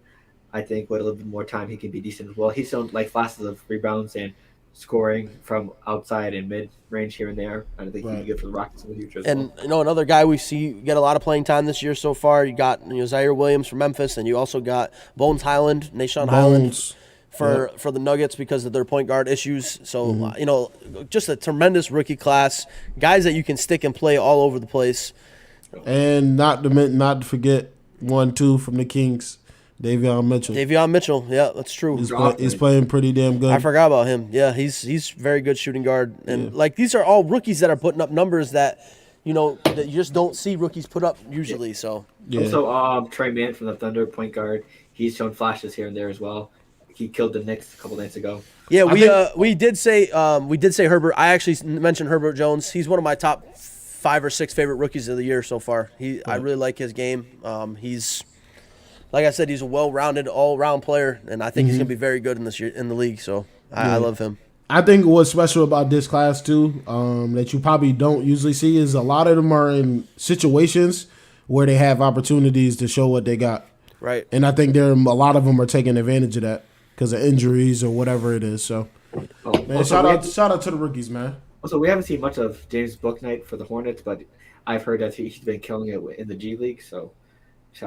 Speaker 3: I think with a little bit more time, he can be decent as well. He's shown like flashes of rebounds and scoring from outside and mid range here and there. I think he can be good for the Rockets in the future as well.
Speaker 2: And another guy we see get a lot of playing time this year so far. You got Zaire Williams from Memphis, and you also got Bones Highland, Nashon Highland for the Nuggets because of their point guard issues. So just a tremendous rookie class, guys that you can stick and play all over the place.
Speaker 1: And not to forget 1-2 from the Kings. Davion Mitchell, yeah, that's true. He's playing pretty damn good.
Speaker 2: I forgot about him. Yeah, he's very good shooting guard, and these are all rookies that are putting up numbers that that you just don't see rookies put up usually. So
Speaker 3: also Trey Mann from the Thunder, point guard. He's shown flashes here and there as well. He killed the Knicks a couple nights ago.
Speaker 2: Yeah, we did say Herbert. I actually mentioned Herbert Jones. He's one of my top 5 or 6 favorite rookies of the year so far. I really like his game. He's like I said, he's a well-rounded, all-round player, and I think he's going to be very good in this year in the league. So I love him.
Speaker 1: I think what's special about this class too, that you probably don't usually see, is a lot of them are in situations where they have opportunities to show what they got.
Speaker 2: Right.
Speaker 1: And I think a lot of them are taking advantage of that because of injuries or whatever it is. So, man, shout out to the rookies, man.
Speaker 3: Also, we haven't seen much of James Bouknight for the Hornets, but I've heard that he's been killing it in the G League. So.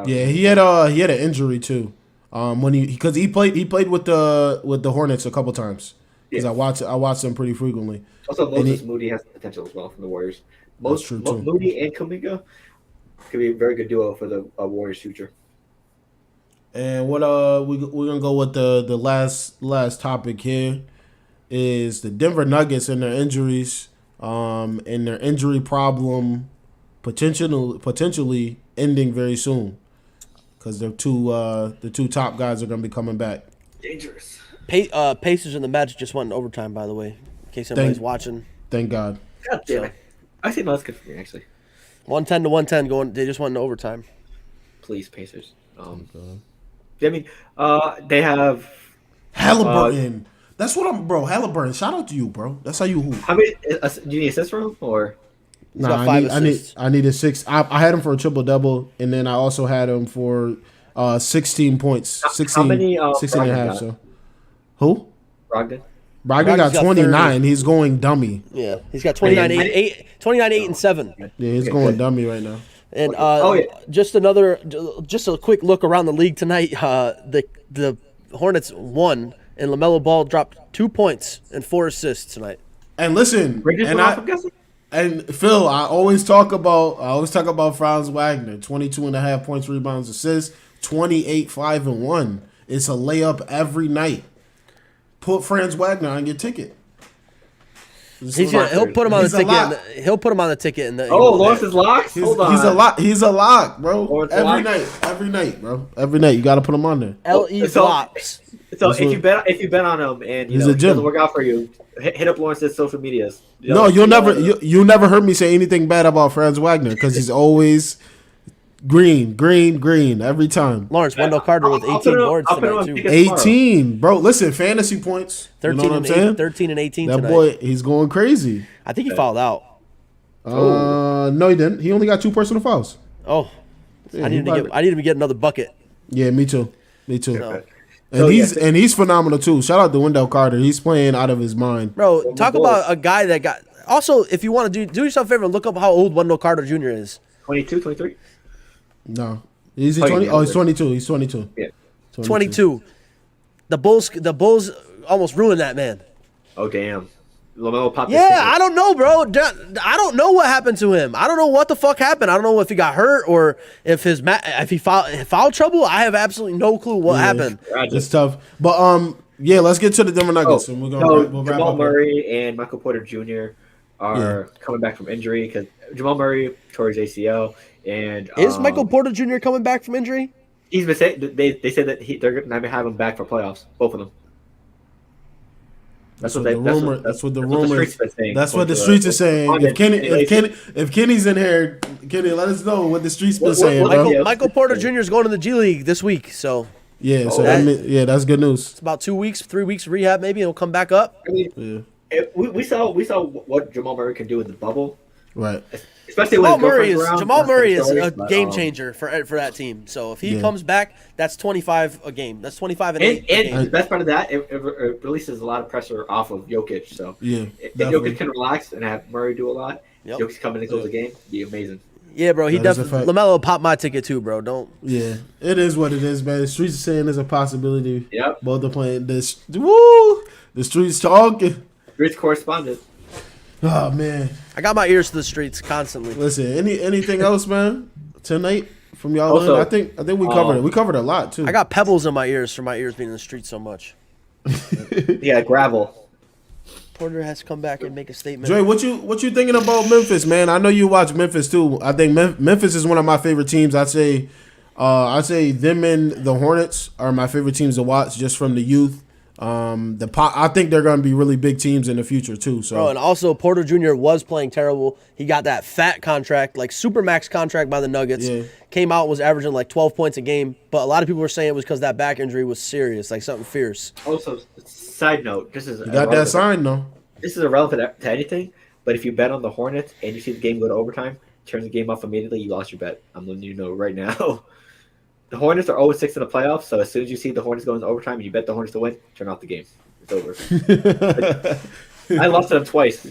Speaker 1: He had an injury too. He played with the Hornets a couple times. Because I watched them pretty frequently.
Speaker 3: Also, Moses Moody has the potential as well from the Warriors. Moody and Kuminga could be a very good duo for the Warriors' future.
Speaker 1: And what we're gonna go with the last topic here is the Denver Nuggets and their injuries, and their injury problem potentially ending very soon. Because the two top guys are going to be coming back.
Speaker 3: Dangerous.
Speaker 2: Pacers and the Magic just went in overtime, by the way, in case anybody's watching.
Speaker 1: Thank God.
Speaker 3: God damn it. I think that's good for me, actually.
Speaker 2: 110 to 110 going. They just went in overtime.
Speaker 3: Please, Pacers. I mean, they have
Speaker 1: Halliburton. That's what Halliburton. Shout out to you, bro. That's how you hoop.
Speaker 3: How many? Do you need assists from him or?
Speaker 1: Nah, I needed 6. I had him for a triple-double, and then I also had him for 16 points. 16 and a half. So. Who?
Speaker 3: Brogdon
Speaker 1: got 29. 30. He's going dummy.
Speaker 2: Yeah, he's got 29, 8, and 7.
Speaker 1: Yeah, he's going dummy right now.
Speaker 2: And just a quick look around the league tonight. The Hornets won, and LaMelo Ball dropped 2 points and 4 assists tonight.
Speaker 1: And listen, And Phil, I always talk about Franz Wagner, 22.5 points, rebounds, assists, 28, 5, and 1. It's a layup every night. Put Franz Wagner on your ticket.
Speaker 2: He'll put him on the ticket. He'll put him on the ticket.
Speaker 3: Lawrence is locked? Hold on.
Speaker 1: He's a lock, bro. Every night, bro. Every night you got to put him on there.
Speaker 2: LE's locks.
Speaker 3: So if you bet on him and it doesn't work out for you, hit up Lawrence's social medias.
Speaker 1: No, you'll never heard me say anything bad about Franz Wagner because he's always Green every time.
Speaker 2: Lawrence, Wendell Carter with 18 boards tonight, too.
Speaker 1: 18. Bro, listen, fantasy points.
Speaker 2: 13
Speaker 1: you know what
Speaker 2: and
Speaker 1: I'm saying?
Speaker 2: 13 and 18
Speaker 1: that
Speaker 2: tonight.
Speaker 1: boy, he's going crazy.
Speaker 2: I think he fouled out.
Speaker 1: No, he didn't. He only got 2 personal fouls.
Speaker 2: Oh.
Speaker 1: Yeah,
Speaker 2: I need him to get another bucket.
Speaker 1: Yeah, me too.
Speaker 2: No.
Speaker 1: And he's phenomenal too. Shout out to Wendell Carter. He's playing out of his mind.
Speaker 2: Bro, talk about a guy that got. Also, if you want to do yourself a favor, look up how old Wendell Carter Jr. is.
Speaker 3: 22, 23?
Speaker 1: No. Is he 20? Oh, he's 22. He's 22.
Speaker 3: Yeah.
Speaker 2: 22. The Bulls almost ruined that man.
Speaker 3: Oh, damn. LaMelo popped.
Speaker 2: Yeah, I don't know, bro. I don't know what happened to him. I don't know what the fuck happened. I don't know if he got hurt or if he foul trouble. I have absolutely no clue what happened.
Speaker 1: It's tough. But yeah, let's get to the Denver Nuggets. And we'll
Speaker 3: Jamal Murray and Michael Porter Jr. are coming back from injury because Jamal Murray tore his ACL. And
Speaker 2: is Michael Porter Jr. coming back from injury?
Speaker 3: He's been saying they said that they're going to have him back for playoffs, both of them. That's what the
Speaker 1: streets are saying. If Kenny's in here, Kenny, let us know what the streets been saying.
Speaker 2: Michael Porter Jr. is going to the G League this week, so
Speaker 1: yeah, that's good news.
Speaker 2: It's about 2 weeks, 3 weeks rehab, maybe he'll come back up.
Speaker 3: I mean, we saw what Jamal Murray can do in the bubble,
Speaker 1: right?
Speaker 3: Especially
Speaker 2: Jamal
Speaker 3: when
Speaker 2: Murray is a game changer for that team. So if he comes back, that's 25 a game. That's 25 and 8.
Speaker 3: And the best part of that, it releases a lot of pressure off of Jokic. So if Jokic can relax and have Murray do a lot, Jokic come in and close the game, it'd be amazing.
Speaker 2: Yeah, bro. He definitely LaMelo popped my ticket too, bro. Don't.
Speaker 1: Yeah, it is what it is, man. The streets are saying there's a possibility.
Speaker 3: Yep.
Speaker 1: Both are playing this. Woo! The streets talking.
Speaker 3: Streets correspondent.
Speaker 1: Oh man,
Speaker 2: I got my ears to the streets constantly.
Speaker 1: Listen, anything else, man? Tonight from y'all? Also, I think we covered it. We covered a lot too.
Speaker 2: I got pebbles in my ears from my ears being in the street so much.
Speaker 3: Yeah, gravel.
Speaker 2: Porter has to come back and make a statement.
Speaker 1: Dre, what you thinking about Memphis, man? I know you watch Memphis too. I think Memphis is one of my favorite teams. I'd say them and the Hornets are my favorite teams to watch just from the youth. I think they're going to be really big teams in the future too. So,
Speaker 2: and also Porter Jr. was playing terrible. He got that fat contract, like supermax contract by the Nuggets. Yeah. Came out, was averaging like 12 points a game, but a lot of people were saying it was because that back injury was serious, like something fierce.
Speaker 3: Also, side note, this is
Speaker 1: you got that sign though.
Speaker 3: This is irrelevant to anything, but if you bet on the Hornets and you see the game go to overtime, turn the game off immediately, you lost your bet. I'm letting you know right now. The Hornets are 0-6 in the playoffs, so as soon as you see the Hornets go into overtime and you bet the Hornets to win, turn off the game. It's over. I lost to them twice.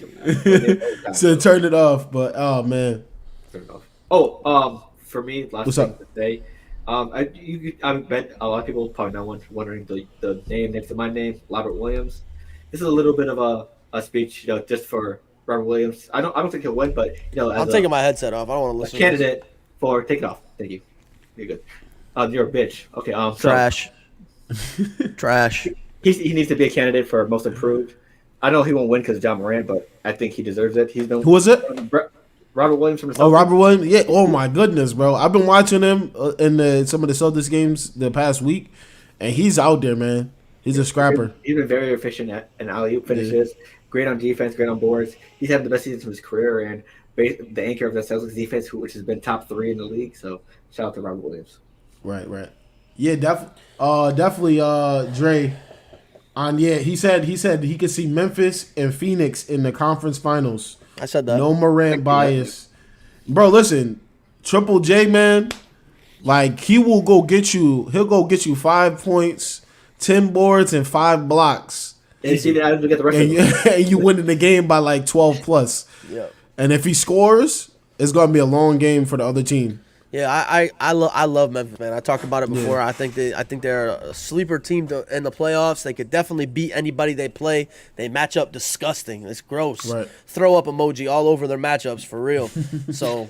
Speaker 1: So turn it off, but oh man.
Speaker 3: Turn it off. Oh, for me, last thing to say, I bet a lot of people probably not wondering the name next to my name, Robert Williams. This is a little bit of a speech, just for Robert Williams. I don't think he'll win, but
Speaker 2: I'm taking my headset off. I don't want to listen.
Speaker 3: Candidate for take it off. Thank you. You're good. You're a bitch. Okay.
Speaker 2: Trash. Trash.
Speaker 3: He needs to be a candidate for most improved. I know he won't win because of John Morant, but I think he deserves it.
Speaker 1: Who was it?
Speaker 3: Robert Williams from the Celtics.
Speaker 1: Oh, Robert Williams. Yeah. Oh my goodness, bro. I've been watching him in some of the Celtics games the past week, and he's out there, man. He's a scrapper.
Speaker 3: He's been very efficient at alley-oop finishes. Yeah. Great on defense. Great on boards. He's having the best season of his career, and the anchor of the Celtics defense, which has been top 3 in the league. So shout out to Robert Williams.
Speaker 1: Right. Yeah, definitely. Dre. He said he could see Memphis and Phoenix in the conference finals.
Speaker 2: I said that.
Speaker 1: No Morant bias, bro. Listen, Triple J, man. Like he will go get you. He'll go get you 5 points, 10 boards, and 5 blocks.
Speaker 3: And you see that Adams will get the rest of them.
Speaker 1: And you win the game by like 12 plus.
Speaker 2: Yeah.
Speaker 1: And if he scores, it's gonna be a long game for the other team.
Speaker 2: Yeah, I love Memphis, man. I talked about it before. Yeah. I think they're a sleeper team in the playoffs. They could definitely beat anybody they play. They match up disgusting. It's gross.
Speaker 1: Right.
Speaker 2: Throw up emoji all over their matchups for real. So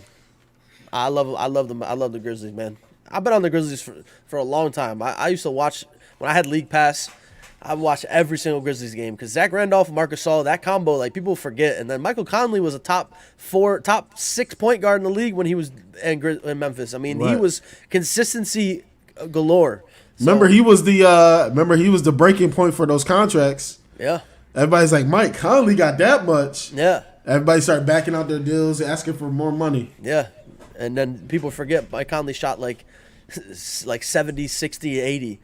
Speaker 2: I love them. I love the Grizzlies, man. I've been on the Grizzlies for a long time. I used to watch when I had League Pass. I watched every single Grizzlies game because Zach Randolph and Marc Gasol, that combo, like people forget. And then Michael Conley was a top 6 point guard in the league when he was in Memphis. I mean, He was consistency galore. So,
Speaker 1: remember he was the breaking point for those contracts.
Speaker 2: Yeah.
Speaker 1: Everybody's like, Mike Conley got that much.
Speaker 2: Yeah.
Speaker 1: Everybody started backing out their deals, asking for more money.
Speaker 2: Yeah. And then people forget Mike Conley shot like 70, 60, 80.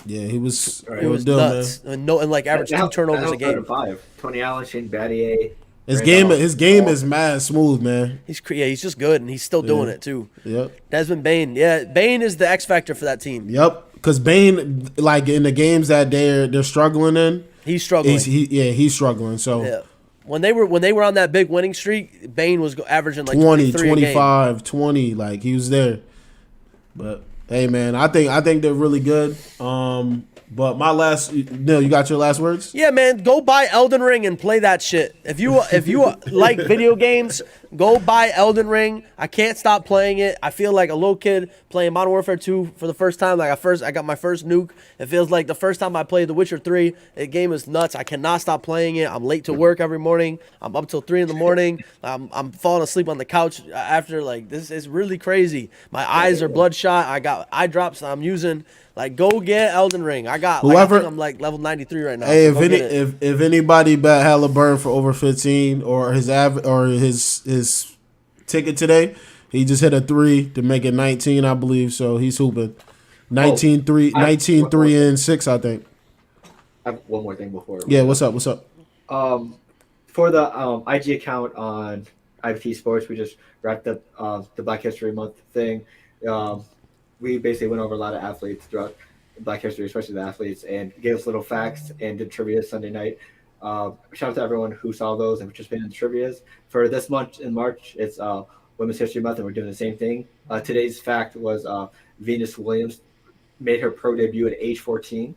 Speaker 1: Yeah, he was.
Speaker 3: Right.
Speaker 2: It was
Speaker 1: doing,
Speaker 2: nuts. And like average 2 turnovers a game.
Speaker 3: 5. Tony Allen, Shane Battier.
Speaker 1: His
Speaker 3: Randolph.
Speaker 1: game is mad smooth, man.
Speaker 2: He's just good, and he's still doing it too.
Speaker 1: Yep.
Speaker 2: Desmond Bane, Bane is the X factor for that team.
Speaker 1: Yep. Because Bane, like in the games that they're struggling in,
Speaker 2: He's struggling.
Speaker 1: He's struggling. So
Speaker 2: Yeah. When they were on that big winning streak, Bane was averaging like
Speaker 1: 20,
Speaker 2: 23
Speaker 1: 25, 20, like he was there. But hey, man, I think they're really good. But my last, Neil, you got your last words?
Speaker 2: Yeah, man, go buy Elden Ring and play that shit. If you like video games, go buy Elden Ring. I can't stop playing it. I feel like a little kid playing Modern Warfare 2 for the first time. Like I got my first nuke. It feels like the first time I played The Witcher 3. The game is nuts. I cannot stop playing it. I'm late to work every morning. I'm up till 3 in the morning. I'm falling asleep on the couch after. Like, this is really crazy. My eyes are bloodshot. I got eye drops that I'm using. Like, go get Elden Ring. I think I'm like level 93 right now.
Speaker 1: Hey,
Speaker 2: so
Speaker 1: if anybody bet Halliburton for over 15 or his ticket today, he just hit a 3 to make it 19, I believe. So he's hooping 19-3 and 6, I think.
Speaker 3: I have one more thing before.
Speaker 1: Yeah, what's up?
Speaker 3: For the IG account on IBTE Sports, we just wrapped up the Black History Month thing. We basically went over a lot of athletes throughout Black History, especially the athletes, and gave us little facts and did trivia Sunday night. Shout out to everyone who saw those and participated in the trivias. For this month in March, it's Women's History Month, and we're doing the same thing. Today's fact was Venus Williams made her pro debut at age 14.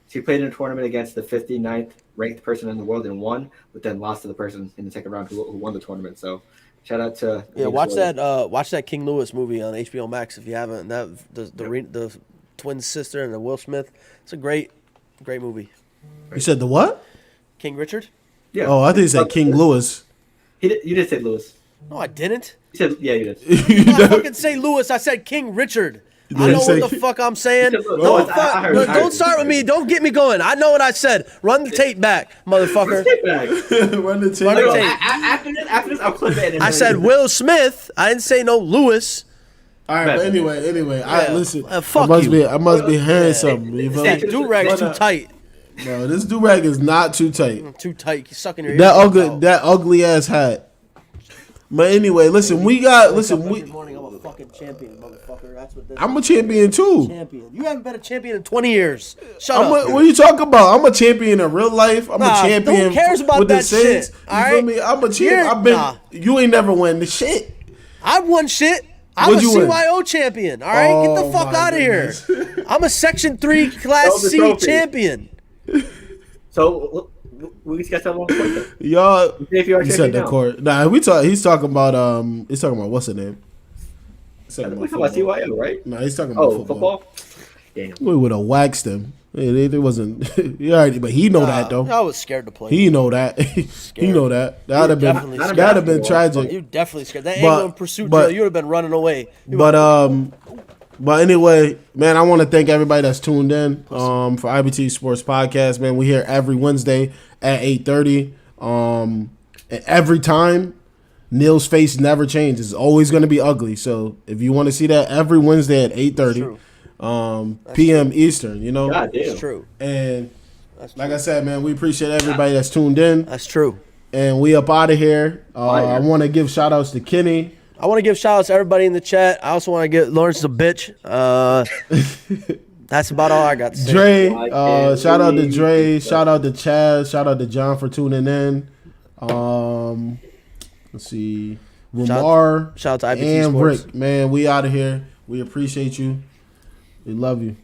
Speaker 3: She played in a tournament against the 59th ranked person in the world and won, but then lost to the person in the second round who won the tournament. So shout out to
Speaker 2: watch that King Louis movie on HBO Max if you haven't. The twin sister and the Will Smith. It's a great movie.
Speaker 1: You said the what?
Speaker 2: King Richard?
Speaker 3: Yeah.
Speaker 1: Oh, I think you said King Louis.
Speaker 3: You did say Lewis.
Speaker 2: No, I didn't.
Speaker 3: You said you did.
Speaker 2: I fucking say Lewis. I said King Richard. I know what the fuck I'm saying. Don't start with me. Don't get me going. I know what I said. Run the tape back, motherfucker.
Speaker 1: Run the tape.
Speaker 3: After this, I'll clip it.
Speaker 2: I said Will Smith. I didn't say no Lewis.
Speaker 1: All right, but anyway, listen.
Speaker 2: Fuck
Speaker 1: I must be hearing something. You feel
Speaker 2: That
Speaker 1: me?
Speaker 2: do-rag is too tight.
Speaker 1: No, this do-rag is not too tight.
Speaker 2: Too tight. He's sucking your ear.
Speaker 1: That ugly ass hat. But anyway, listen,
Speaker 2: Every morning I'm a fucking champion, motherfucker. That's what this
Speaker 1: I'm a champion too.
Speaker 2: champion. You haven't been a champion in 20 years. Shut up.
Speaker 1: What are you talking about? I'm a champion in real life. I'm a champion
Speaker 2: who cares about
Speaker 1: with
Speaker 2: that
Speaker 1: the Saints.
Speaker 2: shit,
Speaker 1: You
Speaker 2: all
Speaker 1: feel
Speaker 2: right?
Speaker 1: me? I'm a champion. You ain't never won the shit.
Speaker 2: I won shit. I'm
Speaker 1: What'd
Speaker 2: a
Speaker 1: you win?
Speaker 2: CYO champion. All right, get the
Speaker 1: Oh,
Speaker 2: fuck
Speaker 1: my
Speaker 2: out of here.
Speaker 1: goodness.
Speaker 2: I'm a Section 3 Class
Speaker 3: Throw the
Speaker 2: C
Speaker 3: trophy.
Speaker 2: champion.
Speaker 3: So we just got that one point.
Speaker 1: Y'all,
Speaker 3: If you are
Speaker 1: you said the
Speaker 3: now.
Speaker 1: court. Nah, he's talking about what's the name? He's talking
Speaker 3: We're
Speaker 1: about
Speaker 3: talking about
Speaker 1: football.
Speaker 3: CYO, right?
Speaker 1: Nah, he's talking about
Speaker 3: Oh, football? Damn.
Speaker 1: We would have waxed him. It wasn't. But he know that though.
Speaker 2: I was scared to play.
Speaker 1: He know that. He know that. That'd have
Speaker 2: definitely
Speaker 1: been
Speaker 2: scared.
Speaker 1: that'd have been tragic.
Speaker 2: You definitely scared. That
Speaker 1: But-
Speaker 2: angle in pursuit
Speaker 1: but-
Speaker 2: drill, you would have been running away.
Speaker 1: But anyway, man, I want to thank everybody that's tuned in for IBT Sports Podcast. Man, we here every Wednesday at 8:30. And every time, Neil's face never changes. It's always going to be ugly. So if you want to see that every Wednesday at 8:30 p.m. Eastern, you know.
Speaker 3: God damn.
Speaker 2: It's true.
Speaker 1: And like I said, man, we appreciate everybody that's tuned in.
Speaker 2: That's true.
Speaker 1: And we up out of here. I want to give shout outs to Kenny.
Speaker 2: I want to give shout outs to everybody in the chat. I also want to give Lawrence a bitch. That's about all I got to say.
Speaker 1: Dre, shout out to Dre. Shout out to Chaz. Shout out to John for tuning in. Let's see. Lamar
Speaker 2: shout out to IBT
Speaker 1: and
Speaker 2: Sports.
Speaker 1: Rick. Man, we out of here. We appreciate you. We love you.